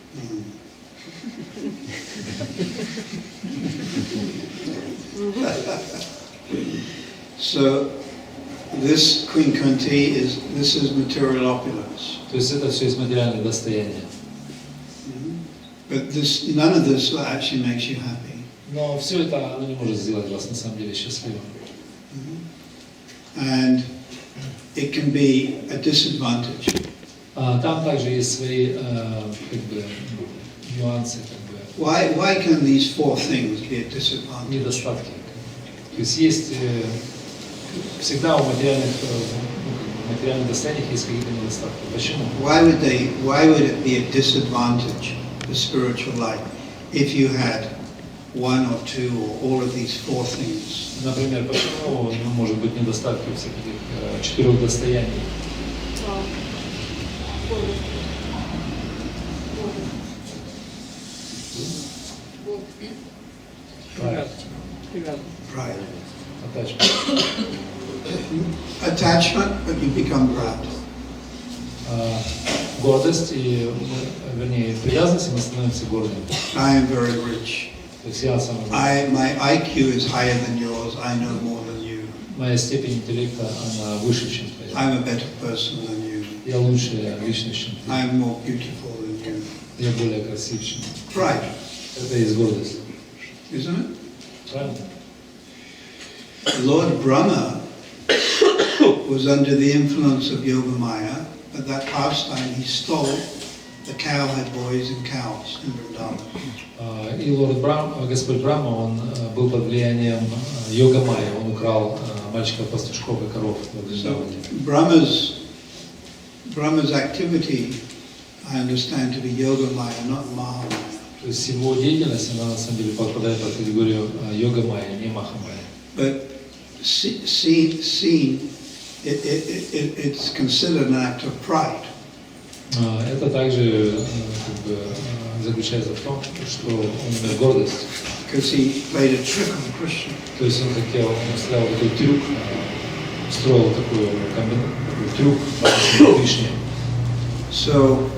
So, this Queen Kunti this is material opulence. То есть это все из материального достояния. But none of this actually makes you happy. Но все это оно не может сделать вас на самом деле счастливым. And it can be a disadvantage. Там также есть свои как бы нюансы, как бы. Why can these 4 things be a disadvantage? Недостатки. То есть есть всегда у материальных материальных достояниях есть какие-то недостатки. Почему? Why would it be a disadvantage for spiritual life if you had one or two or all of these four things? Например, почему может быть недостатки всех этих 4 достояний? Pride. Attachment. Attachment, but you become proud. Гордость и, вернее, привязанность, и мы становимся гордыми. I am very rich. То есть я самый гордый. My IQ is higher than yours. I know more than you. Моя степень интеллекта, она выше, чем твоя. I'm a better person than you. Я лучшая личность, чем ты. I am more beautiful than you. Я более красив, чем ты. Pride. Это и есть гордость. Isn't it? Правильно? Lord Brahma was under the influence of Yogamaya. At that pastime, he stole the cowherd boys and cows in Vrindavan. И лорд Господь Брахма, он был под влиянием Йога-майя, он украл мальчиков-пастушков и коров в Вриндаване. Brahma's activity, I understand, to be Yogamaya, not Mahamaya. То есть его деятельность, она на самом деле подпадает под категорию Йога-майя, не Маха-майя. But it's considered an act of pride. Это также как бы, заключается в том, что он имел гордость. Because he played a trick on Krishna. То есть он хотел, он устроил такой трюк, строил такой трюк по Кришне. So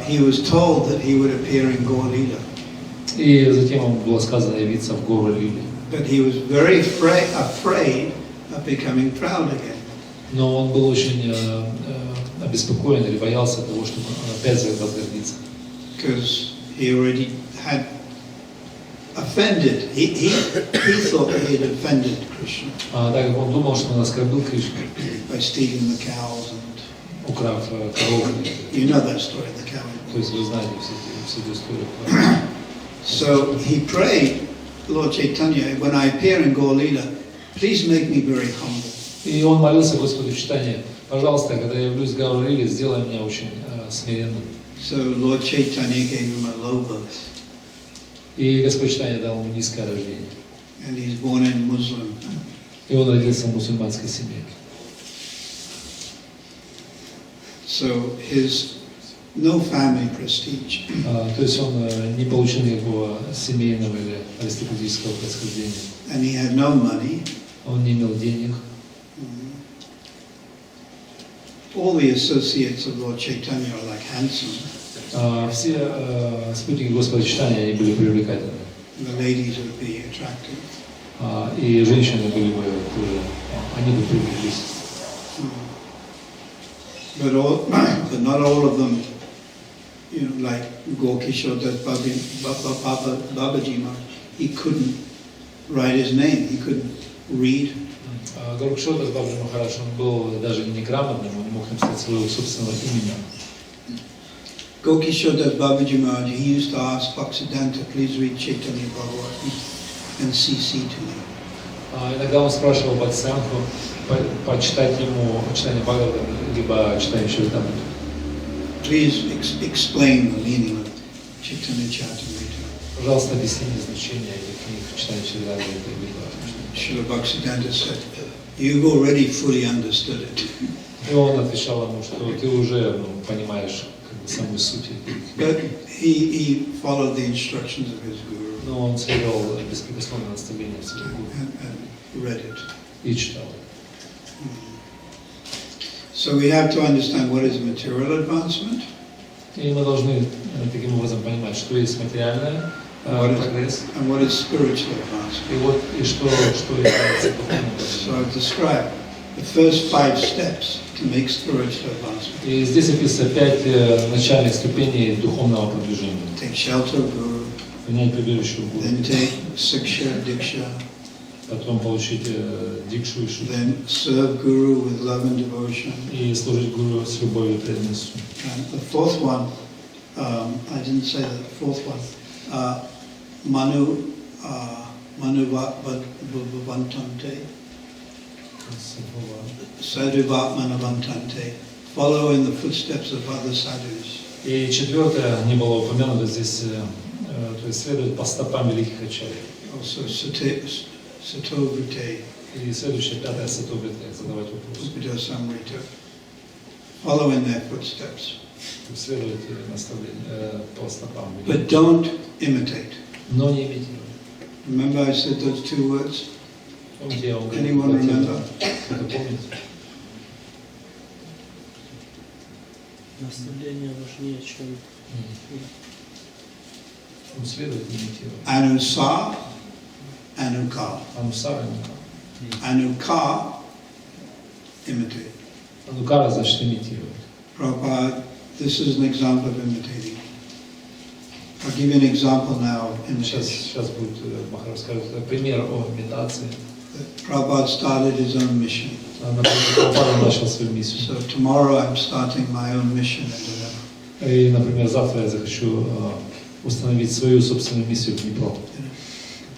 he was told that he would appear in Gaur Lila. И затем ему было сказано явиться в гору Лили. But he was very afraid of becoming proud again. Но он был очень обеспокоен или боялся того, чтобы опять возгордиться. Because he already had offended. He thought that he had offended Krishna. Так как он думал, что он оскорбил Кришну. By stealing the cows and. Украв корову. You know that story, the cow. То есть вы знаете все эту историю. So he prayed, Lord Chaitanya, when I appear in Gaur Lila, please make me very humble. И он молился Господу Чайтанье, пожалуйста, когда я явлюсь в Гауру Лили, сделай меня очень смиренным. So Lord Chaitanya gave him a low birth. И Господь Чайтанья дал ему низкое рождение. And he's born in Muslim. И он родился в мусульманской семье. So his no family prestige. То есть он не получил никакого семейного или аристократического происхождения. And he had no money. Он не имел денег. All the associates of Lord Chaitanya are like handsome. Все спутники Господа Чайтаньи, они были привлекательны. The ladies would be attractive. И женщины были бы тоже, они бы привлеклись. But not all of them, you know, like Gokishore Das Babaji Maharaj, he couldn't write his name, he couldn't read. Горкшор Das Babaji Maharaj, он был даже неграмотным, он не мог написать своего собственного имени. Gokishore Das Babaji Maharaj, he used to ask Bhaktisiddhanta, please read Chaitanya Bhagavatam and CC to me. Иногда он спрашивал Бхактисиддханту почитать ему читание Бхагавата, либо читание Чаритамриту. Please explain the meaning of Chaitanya Charitamrita. Пожалуйста, объясните значение этих книг, читание Чаритамрита, либо Srila Bhaktisiddhanta said, you've already fully understood it. И он отвечал ему, что ты уже понимаешь как бы, саму суть. But he followed the instructions of his guru. Но он следовал беспрекословно наставлениям своего гуру. And read it. И читал. So we have to understand what is material advancement. И мы должны таким образом понимать, что есть материальное прогресс. And what is spiritual advancement. И вот и что является духовным прогрессом. So I've described the first 5 steps to make spiritual advancement. И здесь описано 5 начальных ступеней духовного продвижения. Take shelter of guru. Принять прибежище в гуру. Then take siksha, diksha. Потом получить дикшу и шушу. Then serve guru with love and devotion. И служить гуру с любовью и преданностью. And the fourth one, I didn't say the fourth one, Manu Bhavantante. Sadhu Bhatmana Vantante, follow in the footsteps of other sadhus. И четвертое, не было упомянуто здесь, то есть следует по стопам великих ачарьев. Also Satovite, И следующее, пятое, сатоврите, задавать вопрос. Upadosamrita, follow in their footsteps. Следует наставление по стопам. But don't imitate. Но не имитировать. Remember I said those two words? Помните, я вам говорил, Anyone remember? это помните? Наставление важнее, чем... Следует имитировать. Anusa, Anuka. Анусара, Anuka, imitate. анукара значит имитировать. Prabhupada, this is an example of imitating. I'll give you an example now of imitation. Сейчас будет, Махарадж скажет, пример о имитации. Prabhupada started his own mission. Например, Прабхупада начал свою миссию. So tomorrow I'm starting my own mission in Deliver. И, например, завтра я захочу установить свою собственную миссию в Днепро.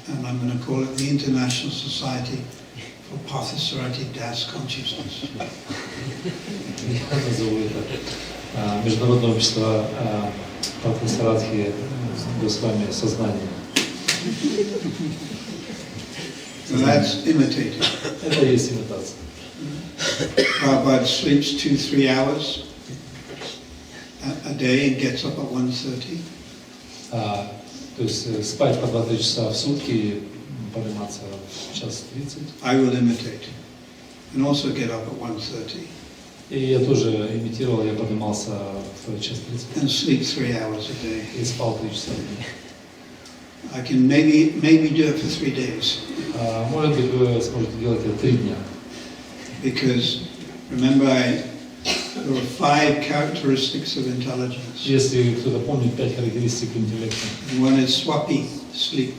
And I'm going to call it the International Society for Partha Sarathki Das Consciousness. Я назову это Международное общество Партха Саратхи Госвами сознания. So that's imitating. Это и есть имитация. Prabhupada sleeps 2-3 hours a day and gets up at 1:30. То есть спать по 2-3 часа в сутки и подниматься в 1:30. I will imitate and also get up at 1:30 И я тоже имитировал, я поднимался в 1:30 and sleep 3 hours a day. и спал 3 часа в день. I can maybe do it for 3 days Может быть, вы сможете делать это 3 дня. because remember there are 5 characteristics of intelligence. Если кто-то помнит 5 характеристик интеллекта, And one is swapi, sleep.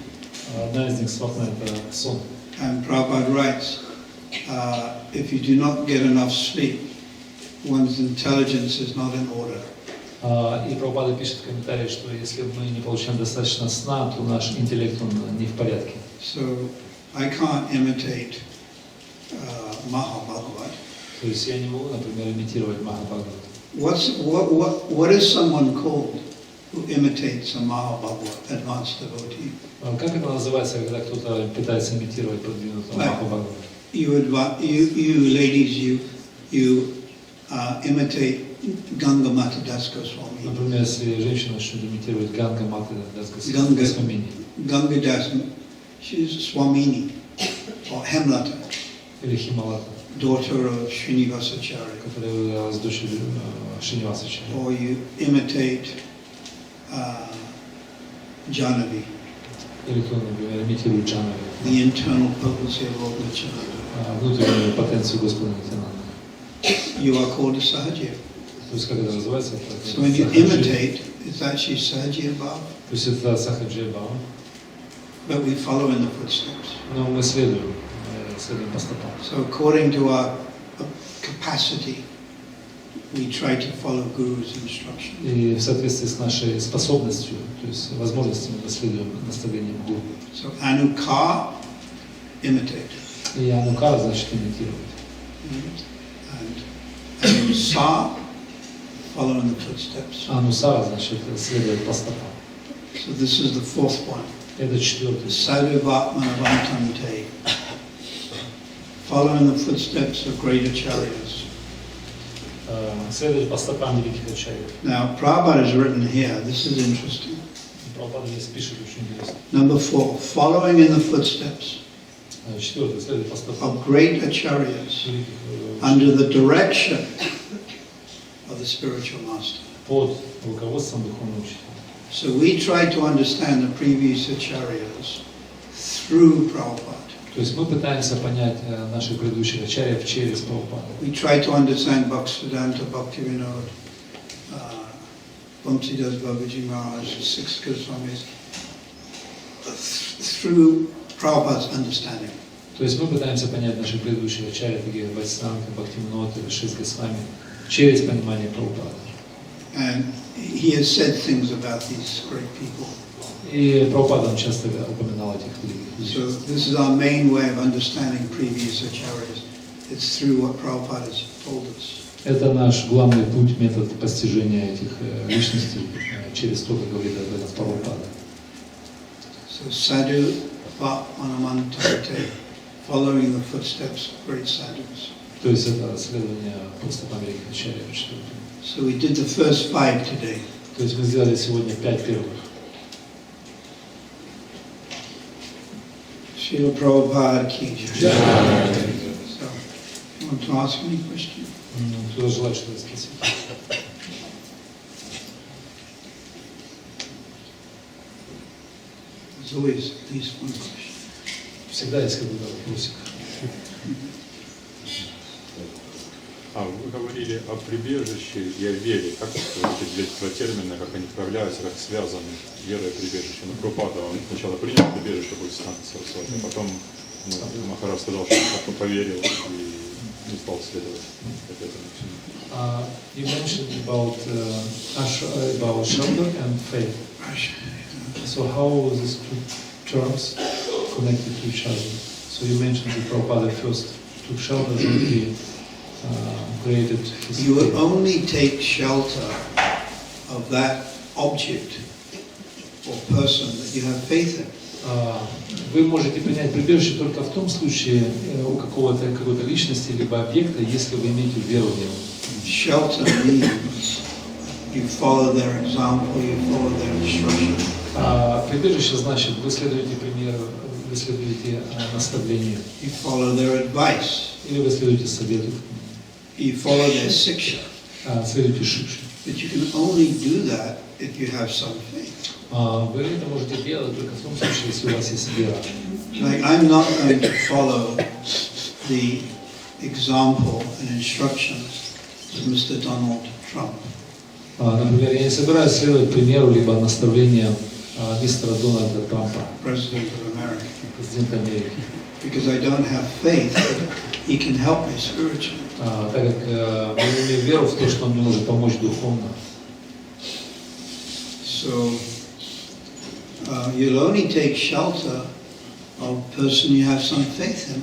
одна из них свапна – это сон. And Prabhupada writes, if you do not get enough sleep, one's intelligence is not in order. И Прабхупада пишет в комментарии, что если мы не получаем достаточно сна, то наш интеллект он не в порядке. So I can't imitate Mahabhagavat. То есть я не могу, например, имитировать Махабхагавату. What is someone called who imitates a Mahabhagavat, advanced devotee? Как это называется, когда кто-то пытается имитировать продвинутого Махабхагавату? You ladies, you imitate Ganga Mata Das Goswami. Например, если женщина начнет имитировать Ганга Маты Das Goswami. Ganga Das, she's Swamini, or Hemlata, Или Хималата, daughter of Srinivasacharya. которая являлась дочерью Шринивасачарьи. Or you imitate Janavi, Или кто, например, имитирует Джанави, the internal potency of Lord Nityananda. внутреннюю потенцию Господа Нитянанда. You are called a Sahajiya. То есть, как это называется? So when you imitate, it's actually Sahajiya Bhava, То есть это Сахаджия Бхава, but we follow in the footsteps. но мы следуем по стопам. So according to our capacity, we try to follow Guru's instruction. И в соответствии с нашей способностью, то есть возможностями, мы следуем наставлениям Гуру. So Anuka, imitate. И Анукара значит имитировать. And Anusa, follow in the footsteps. Анусара значит следовать по стопам. So this is the fourth one. Это четвертый. Sadhuvatmana Vantante. Follow in the footsteps of great acharyas. Следовать по стопам великих ачарьев. Now, Prabhupada has written here, this is interesting. Прабхупада здесь пишет очень интересно. Number 4, following in the footsteps Четвертый, следовать по стопам of great acharyas великих under the direction of the spiritual master. под руководством духовного учителя. So we try to understand the previous acharyas through Prabhupada. То есть мы пытаемся понять наших предыдущих ачарьев через Прабхупаду. We try to understand Bhaktivedanta, Bhaktivinoda, Bhamsidas Babaji Maharaj, the 6 Goswamis, through Prabhupada's understanding. То есть мы пытаемся понять наших предыдущих ачарьев, такие как Вайснанка, Бхактивинода, 6 Госвами, через понимание Прабхупады. And he has said things about these great people. И Прабхупада часто упоминал этих великих людей. So this is our main way of understanding previous acharyas, it's through what Prabhupada has told us. Это наш главный путь, метод постижения этих личностей через то, как говорит об этом Прабхупада. So sadhu manamantante, following the footsteps of great sadhus. То есть это следование по стопам великих ачарьев. So we did the first 5 today. То есть мы сделали сегодня 5 первых. Шрила Прабхупада ки джай. So, you want to ask any question? Кто желает что-то спросить? There's always at least one question. Всегда есть какой-то вопросик. Вы говорили о прибежище и о вере. Как эти два термина, как они проявляются, как связаны, вера и прибежище? Но Прабхупада, он сначала принял прибежище после Сарасвати, а потом Махарадж сказал, что поверил и не стал следовать этому всему. You mentioned about shelter and faith. So how these two terms connected to each other? So you mentioned that Prabhupada first took shelter, then he created his You will faith. only take shelter of that object or person that you have faith in. Вы можете принять прибежище только в том случае у какой-то личности либо объекта, если вы имеете веру в него. Shelter means you follow their example, you follow their instruction. Прибежище значит, вы следуете примеру, вы следуете наставлению. You follow their advice. Или вы следуете совету. You follow their siksha. Следуете шикше. But you can only do that if you have some faith. Вы это можете делать только в том случае, если у вас есть вера. Like, I'm not going to follow the example and instructions of Mr. Donald Trump. Например, я не собираюсь следовать примеру либо наставлениям мистера Дональда Трампа, President of America, президента Америки, because I don't have faith that he can help me spiritually. так как я не имею веру в то, что он мне может помочь духовно. So you'll only take shelter of a person you have some faith in.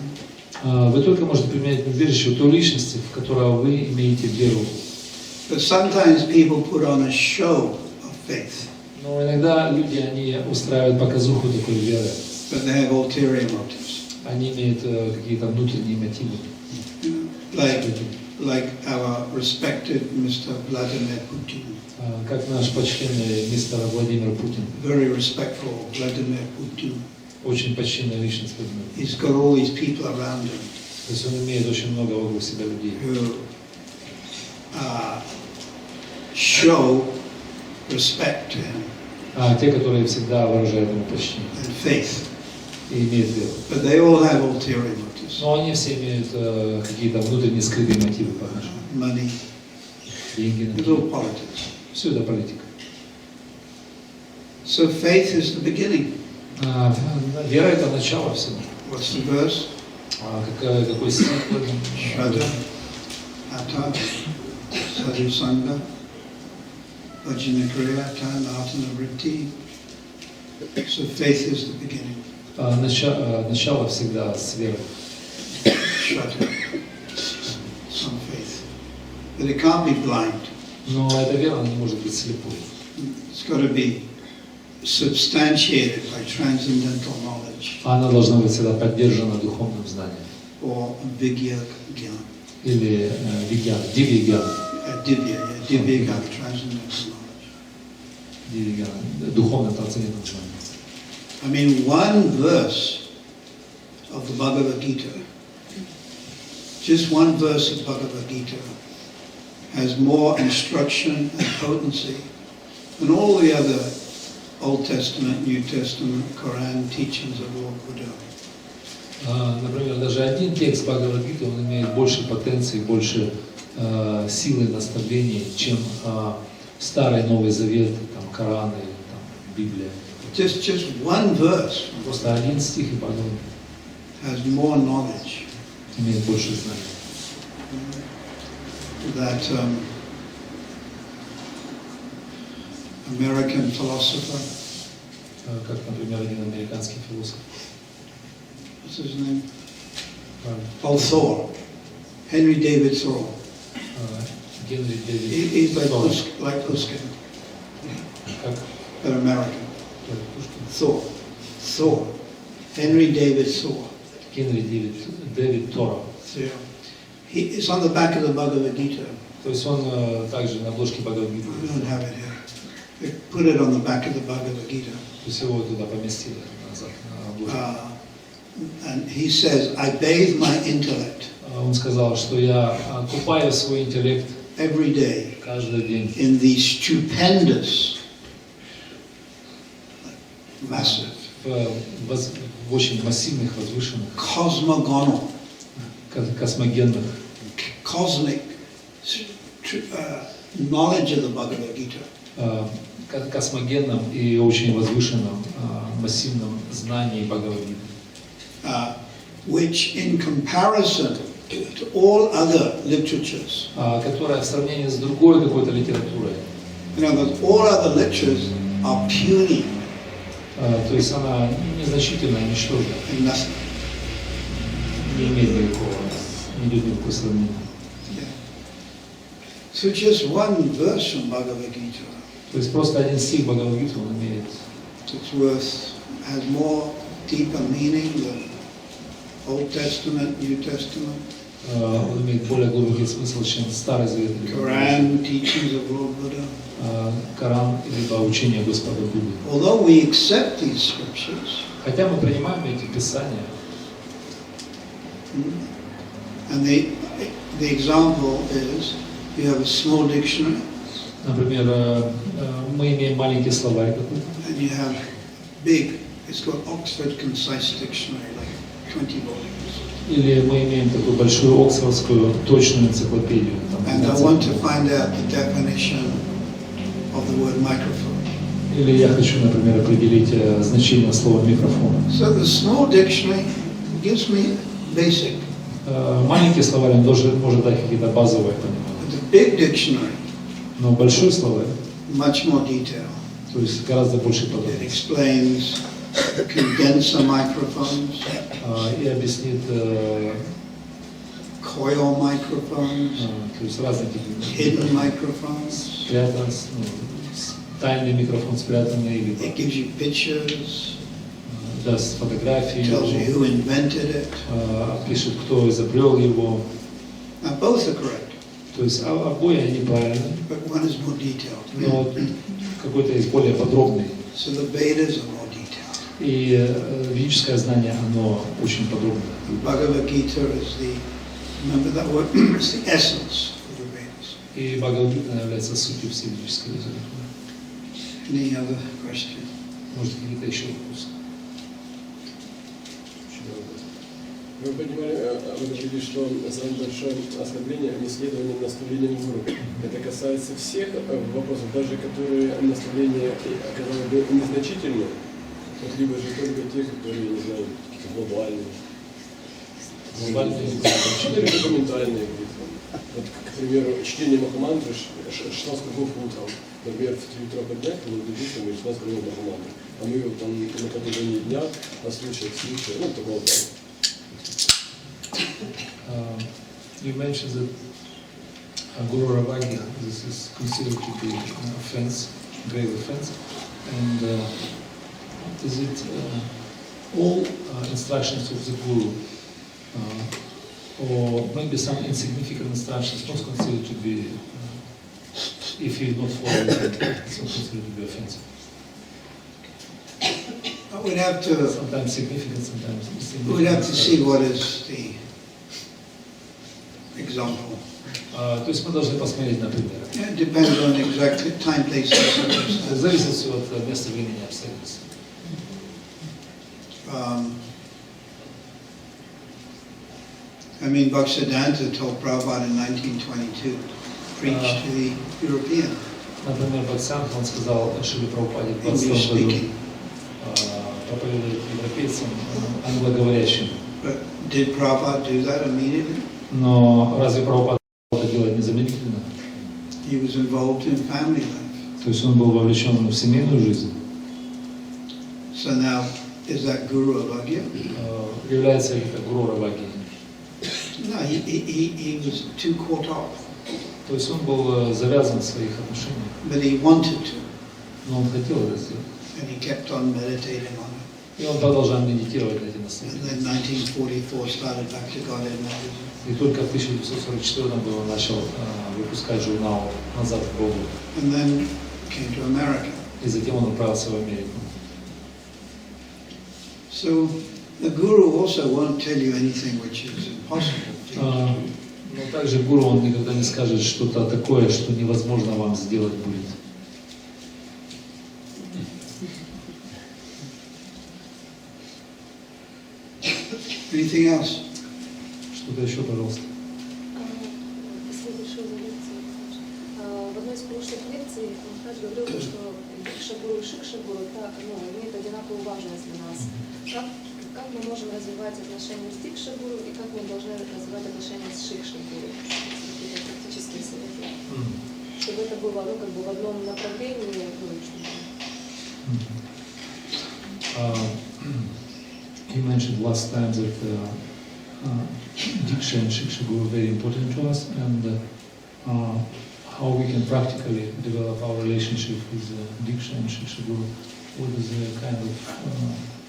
Вы только можете применять прибежище у той личности, в которой вы имеете веру. But sometimes people put on a show of faith, Но иногда люди, они устраивают показуху такой веры. but they have ulterior motives. Они имеют какие-то внутренние мотивы. Like our respected Mr. Vladimir Putin. Как наш почтенный мистер Владимир Путин. Very respectful Vladimir Putin. Очень почтенная личность. He's got all these people around him. То есть он имеет очень много вокруг себя людей. Who show respect to him. Те, которые всегда выражают ему почтение. And faith. И имеют веру. But they all have ulterior motives. Но они все имеют какие-то внутренние скрытые мотивы по отношению. Money. Деньги. It's all politics. Все это политика. So faith is the beginning. Вера это начало всего. What's the verse? Какой стих в этом? Shraddha, Atta, Sadhu Sangha, Vajjana Kriya, Tanatana Vritti. So faith is the beginning. Начало всегда с веры. Shraddha, some faith. But it can't be blind. Но эта вера не может быть слепой. It's got to be substantiated by transcendental knowledge. Она должна быть всегда поддержана духовным знанием. Or Vigya Gyan. Или вигьян, дивья Divya Gyan, transcendental knowledge. Духовное трансцендентное знание. I mean, one verse of the Bhagavad Gita, just one verse of Bhagavad Gita, has more instruction and potency than all the other Old Testament, New Testament, Quran teachings of Lord Buddha. Например, даже один текст Бхагавад-гиты, он имеет больше потенции, больше силы наставлений, чем Старый Новый Завет, там, Коран и там, Библия. Just one verse Просто один стих и Бхагавад has more knowledge имеет больше знаний. that American philosopher, Как, например, один американский философ. what's his name? Paul Thor. Henry David Thoreau. Генри Дэвид. He's like Thoreau. like Pushkin, Как but American. Пушкин. Thoreau. Henry David Thoreau. Генри Дэвид Thoreau. It's on the back of the Bhagavad Gita. То есть он также на обложке Бхагавад-гиты. We don't have it here. They put it on the back of the Bhagavad Gita. То есть его туда поместили назад на обложку. And he says, I bathe my intellect Он сказал, что я купаю свой интеллект every day каждый день in these stupendous, massive, в очень массивных, возвышенных, cosmogonal, космогенных, cosmic knowledge of the Bhagavad Gita. Космогенном и очень возвышенном, массивном знании Бхагавад-гиты, Which in comparison to all other literatures, которая в сравнении с другой какой-то литературой, in other words, all other literatures are puny то есть она незначительна, ничтожна, and nothing. не имеет никакого, не идет никакого сравнения. So just one verse from Bhagavad Gita, То есть просто один стих Бхагавад-гиты он имеет, has more deeper meaning than Old Testament, New Testament, он имеет более глубокий смысл, чем Старый Завет, Quran, teachings of Lord Buddha. Коран, либо учение Господа Будды. Although we accept these scriptures, Хотя мы принимаем эти писания, and the example is, you have a small dictionary, например, мы имеем маленький словарь какой-то, and you have big, it's called Oxford Concise Dictionary, like 20 volumes. или мы имеем такую большую оксфордскую точную энциклопедию. Там, And I want to find out the definition of the word microphone. Или я хочу, например, определить значение слова микрофона. So the small dictionary gives me basic. Маленький словарь он может дать какие-то базовые понимания. But the big dictionary, Но большой словарь, much more detail. то есть гораздо больше It подробностей. explains condenser microphones, И объяснит coil microphones, то есть разные типы. hidden microphones. Спрятан, тайный микрофон спрятанный, либо It gives you pictures, даст фотографии, tells you who invented it. пишет, кто изобрел его. Now both are correct, То есть обои они правильны, but one is more detailed. но какой-то есть более подробный. So the Vedas are more detailed. И ведическое знание, оно очень подробное. And Bhagavad Gita is remember that word, it's the essence of the Vedas. И Бхагавад-гита является сутью всей ведической литературы. Any other question? Может, какие-то еще вопросы? Вы понимали, вы говорили, что самое большое ослабление неследование наставлениям гуру. Это касается всех вопросов, даже которые наставления, которые бы незначительны, вот либо же только те, которые, не знаю, какие-то глобальные. Глобальные. Или документальные. Вот, к примеру, чтение Махамантры 16 кругов утром. Например, в 3 утра поднять, мы будем 16 кругов Махамантры. А мы его там на протяжении дня послушать, слушать, ну, такого плана. You mentioned that Guru Ravagya, this is considered to be an offense, grave offense, and is it all instructions of the Guru, or maybe some insignificant instructions not considered to be, if you not follow them, it's not considered to be offensive? We'd have to. Sometimes significant, sometimes insignificant. We'd have to see what is the example. То есть мы должны посмотреть на примеры. It depends on exact time, place, and circumstance. Зависит все от места, времени, обстоятельств. I mean, Bhaktisiddhanta told Prabhupada in 1922, preach to the European, Например, Бхактисиddханта он сказал Шриле Прабхупаде в English 22 году speaking. проповедовать европейцам, англоговорящим. But did Prabhupada do that immediately? Но разве Прабхупада это делает незамедлительно? He was involved in family life. То есть он был вовлечен в семейную жизнь. So now, is that Guru Avagya? Является ли это Гуру Равагьей? No, he was too caught up, То есть он был завязан в своих отношениях, but he wanted to, но он хотел это сделать. and he kept on meditating on it. И он продолжал медитировать на эти And наследия. then 1944 started Back to Godhead magazine. И только в 1944 году он начал выпускать журнал «Назад к Богу». And then came to America. И затем он отправился в Америку. So the guru also won't tell you anything which is impossible. Но также гуру, он никогда не скажет что-то такое, что невозможно вам сделать будет. Anything else? Что-то еще, пожалуйста. Спасибо большое за лекцию. В одной из прошлых лекций Махарадж говорил, что дикша-гуру и шикша-гуру имеют одинаковую важность для нас. Как мы можем развивать отношения с дикша-гуру и как мы должны развивать отношения с шикша-гуру? Какие-то практические советы. Чтобы это было в одном направлении. He mentioned last time that Diksha and Shiksha Guru are very important to us, and how we can practically develop our relationship with Diksha and Shiksha Guru. What is the kind of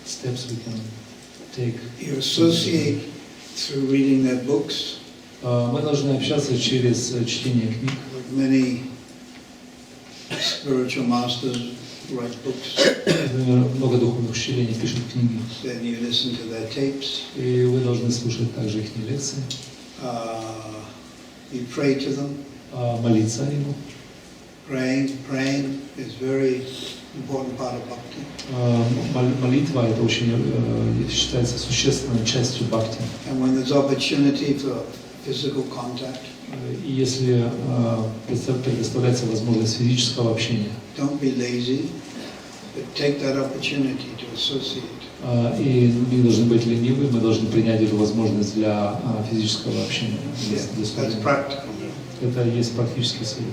steps we can take? You associate through reading their books. Мы должны общаться через чтение книг. Many spiritual masters write books. Много духовных учителей пишут книги. Then you listen to their tapes. И вы должны слушать также их лекции. You pray to them. Молиться ему. Praying is very important part of bhakti. Молитва это очень считается существенной частью бхакти. And when there's opportunity for physical contact, и если предоставляется возможность физического общения, don't be lazy, but take that opportunity to associate. И мы не должны быть ленивы, мы должны принять эту возможность для физического общения. That's practical. Это и есть практический совет.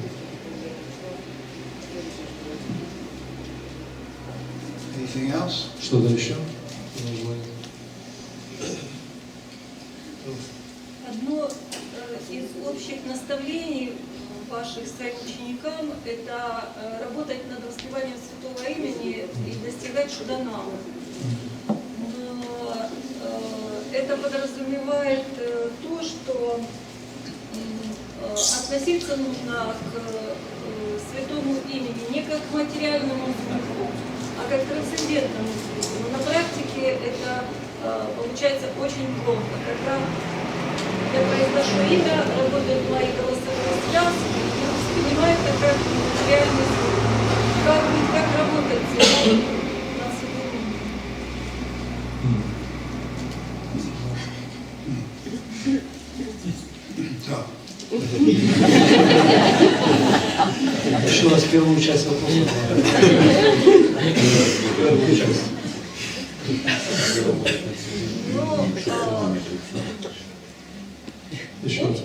Anything else? Что-то еще? Одно из общих наставлений ваших своим ученикам – это работать над воспеванием Святого Имени и достигать шуданамы. Но это подразумевает то, что относиться нужно к Святому Имени не как к материальному звуку, а как к трансцендентному звуку. Но на практике это получается очень плохо. Когда я произношу имя, работают мои голосовые связки, и воспринимаю это как материальный звук. Как работать над Святым Еще раз первую часть вопроса. Первую часть.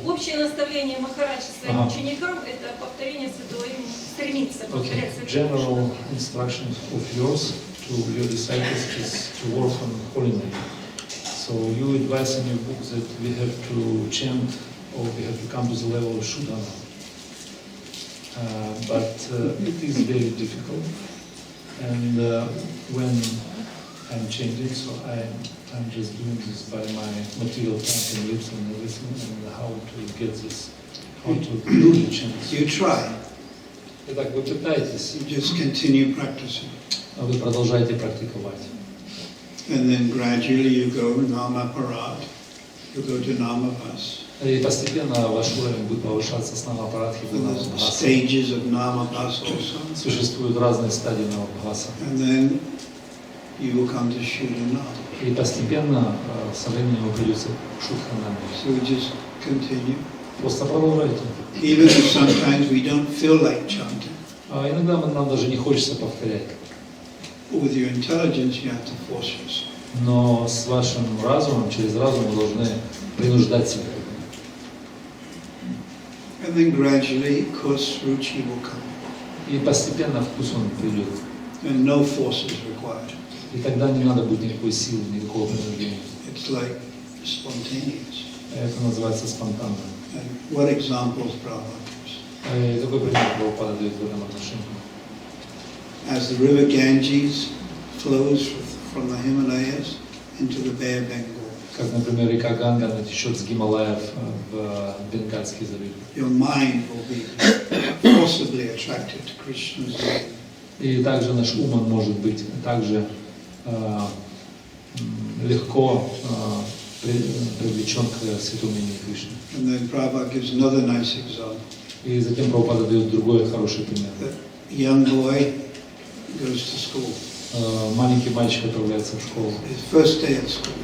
Общее наставление Махараджа своим ученикам – это повторение Святого Имени, стремиться повторять Святое Имя. General instructions of yours to your disciples is to work on holy name. So you advise in your book that we have to chant or we have to come to the level of Shuddhana. But it is very difficult. And when I'm chanting, so I'm just doing this by my material tongue and lips and everything, and how to get this, how to do the chants. You try. Итак, вы пытаетесь, You just continue practicing. а вы продолжаете практиковать. And then gradually you go nama parat, you go to nama vas. И постепенно ваш уровень будет повышаться с намапарадхи до And there's намабхаса. stages of nama vas also. Существуют разные стадии намабхаса. And then you will come to Shuddhana. И постепенно со временем вы придете к шудханаме. So we just continue. Просто продолжайте. Even if sometimes we don't feel like chanting. А иногда нам даже не хочется повторять. With your intelligence you have to force yourself. Но с вашим разумом, через разум вы должны принуждать себя. And then gradually, of course, ruchi will come. И постепенно вкус он придет. And no force is required. И тогда не надо будет никакой силы, никакого принуждения. It's like spontaneous. Это называется спонтанно. And what examples Prabhupada gives? Какой пример Прабхупада дает в этом отношении? As the river Ganges flows from the Himalayas into the Bay of Bengal, Как, например, река Ганга, она течет с Гималаев в Бенгальский залив. your mind will be forcibly attracted to Krishna's name. И также наш ум, он может быть также легко привлечен к святому имени Кришны. And then Prabhupada gives another nice example. И затем Прабхупада дает другой хороший пример. The young boy goes to school. Маленький мальчик отправляется в школу. His first day at school.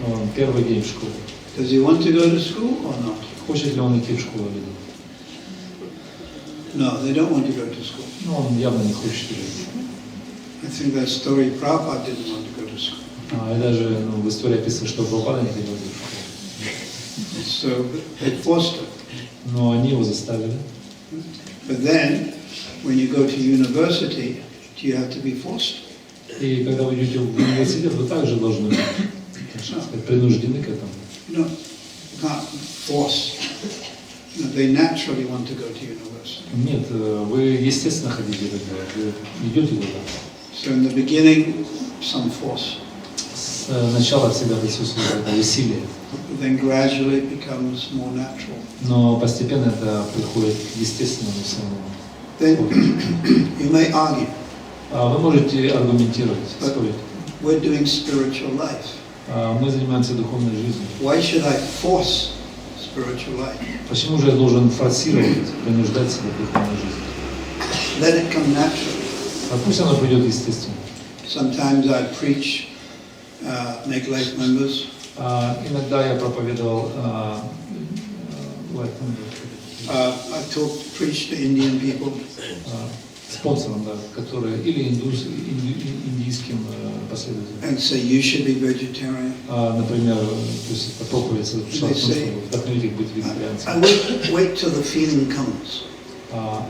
Он первый день в школе. Does he want to go to school or not? Хочет ли он идти в школу или нет? No, they don't want to go to school. Ну, он явно не хочет идти. I think that story Prabhupada didn't want to go to school. И даже в истории описано, что Прабхупада не хотел идти в школу. So they forced him. Но они его заставили. But then, when you go to university, do you have to be forced? И когда вы идете в университет, вы также должны быть, так сказать, принуждены к этому. No, you can't force. No, they naturally want to go to university. Нет, вы естественно хотите туда, вы идете туда. So in the beginning, some force. Сначала всегда присутствует это усилие, But then gradually it becomes more natural. но постепенно это приходит к естественному самому. Then you may argue, Вы можете аргументировать, but спорить. we're doing spiritual life. Мы занимаемся духовной жизнью. Why should I force spiritual life? Почему же я должен форсировать, принуждать себя к духовной жизни? Let it come naturally. Пусть оно придет естественно. Sometimes I preach, make life members. Иногда я проповедовал I preach to Indian people. спонсорам, да, которые или индийским последователям. And say you should be vegetarian. Например, то есть это проповедь, чтобы вдохновить их быть вегетарианцами. I wait till the feeling comes.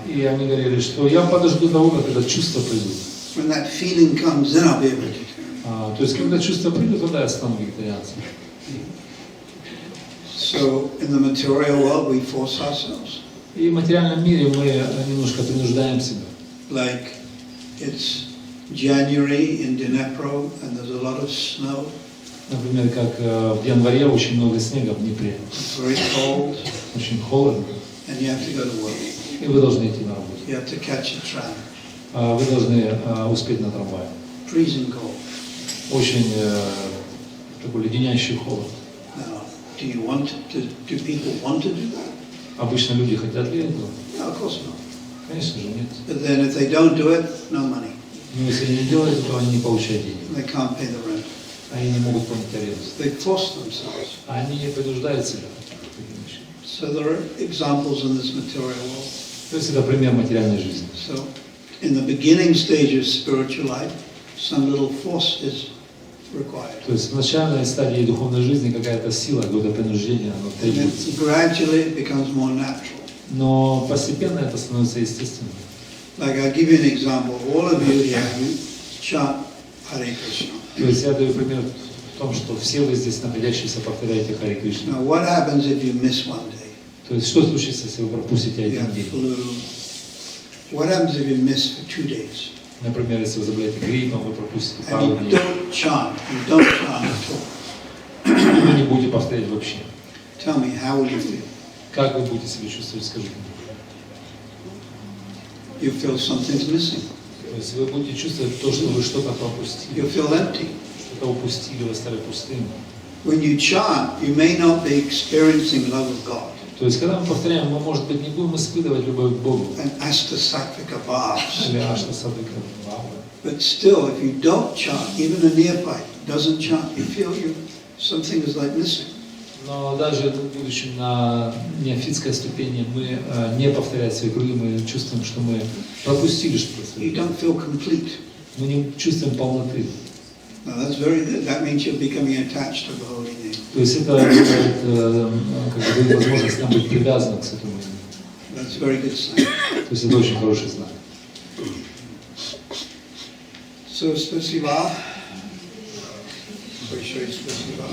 И они говорили, что я подожду того, как это чувство придет. When that feeling comes, then I'll be a vegetarian. То есть когда чувство придет, тогда я стану вегетарианцем. So in the material world we force ourselves. И в материальном мире мы немножко принуждаем себя. Like it's January in Dnipro and there's a lot of snow. Например, как в январе очень много снега в Днепре. It's very cold. Очень холодно. And you have to go to work. И вы должны идти на работу. You have to catch a tram. Вы должны успеть на трамвае. Freezing cold. Очень такой леденящий холод. Now, do people want to do that? Обычно люди хотят ли этого? No, of course not. Конечно же нет. But then if they don't do it, no money. Но если они не делают, то они не получают денег. They can't pay the rent. Они не могут платить аренду. They force themselves. Они принуждают себя. So there are examples in this material world. То есть это пример материальной жизни. So in the beginning stage of spiritual life, some little force is required. То есть в начальной стадии духовной жизни какая-то сила, какое-то принуждение, оно And then требуется. gradually it becomes more natural. Но постепенно это становится естественным. Like I'll give you an example. All of you here who chant Hare Krishna. То есть я даю пример в том, что все вы здесь находящиеся повторяете Харе Кришна. Now what happens if you miss one day? То есть что случится, если вы пропустите You один have день? flu. What happens if you miss for 2 days? Например, если вы заболеете гриппом, вы пропустите And пару you дней. don't chant at all. Вы не будете повторять вообще. Tell me, how will you feel? Как вы будете себя чувствовать, скажите мне? You feel something's missing. То есть вы будете чувствовать то, что вы что-то пропустили, You feel empty. что-то упустили, вы стали пустым. When you chant, you may not be experiencing love of God. То есть, когда мы повторяем, мы, может быть, не будем испытывать любовь к Богу. And ashtasattvika bhavs. Или аштасадвика бхава. But still, if you don't chant, even a neophyte doesn't chant, you feel something is like missing. Но даже будучи на неофитской ступени, мы не повторяем свои круги, мы чувствуем, что мы пропустили что-то. You don't feel complete. Мы не чувствуем полноты. Now that's very good. That means you're becoming attached to the holy name. То есть это дает возможность нам быть привязанным к этому имени. That's a very good sign. То есть это очень хороший знак. So, спасибо. Большое спасибо.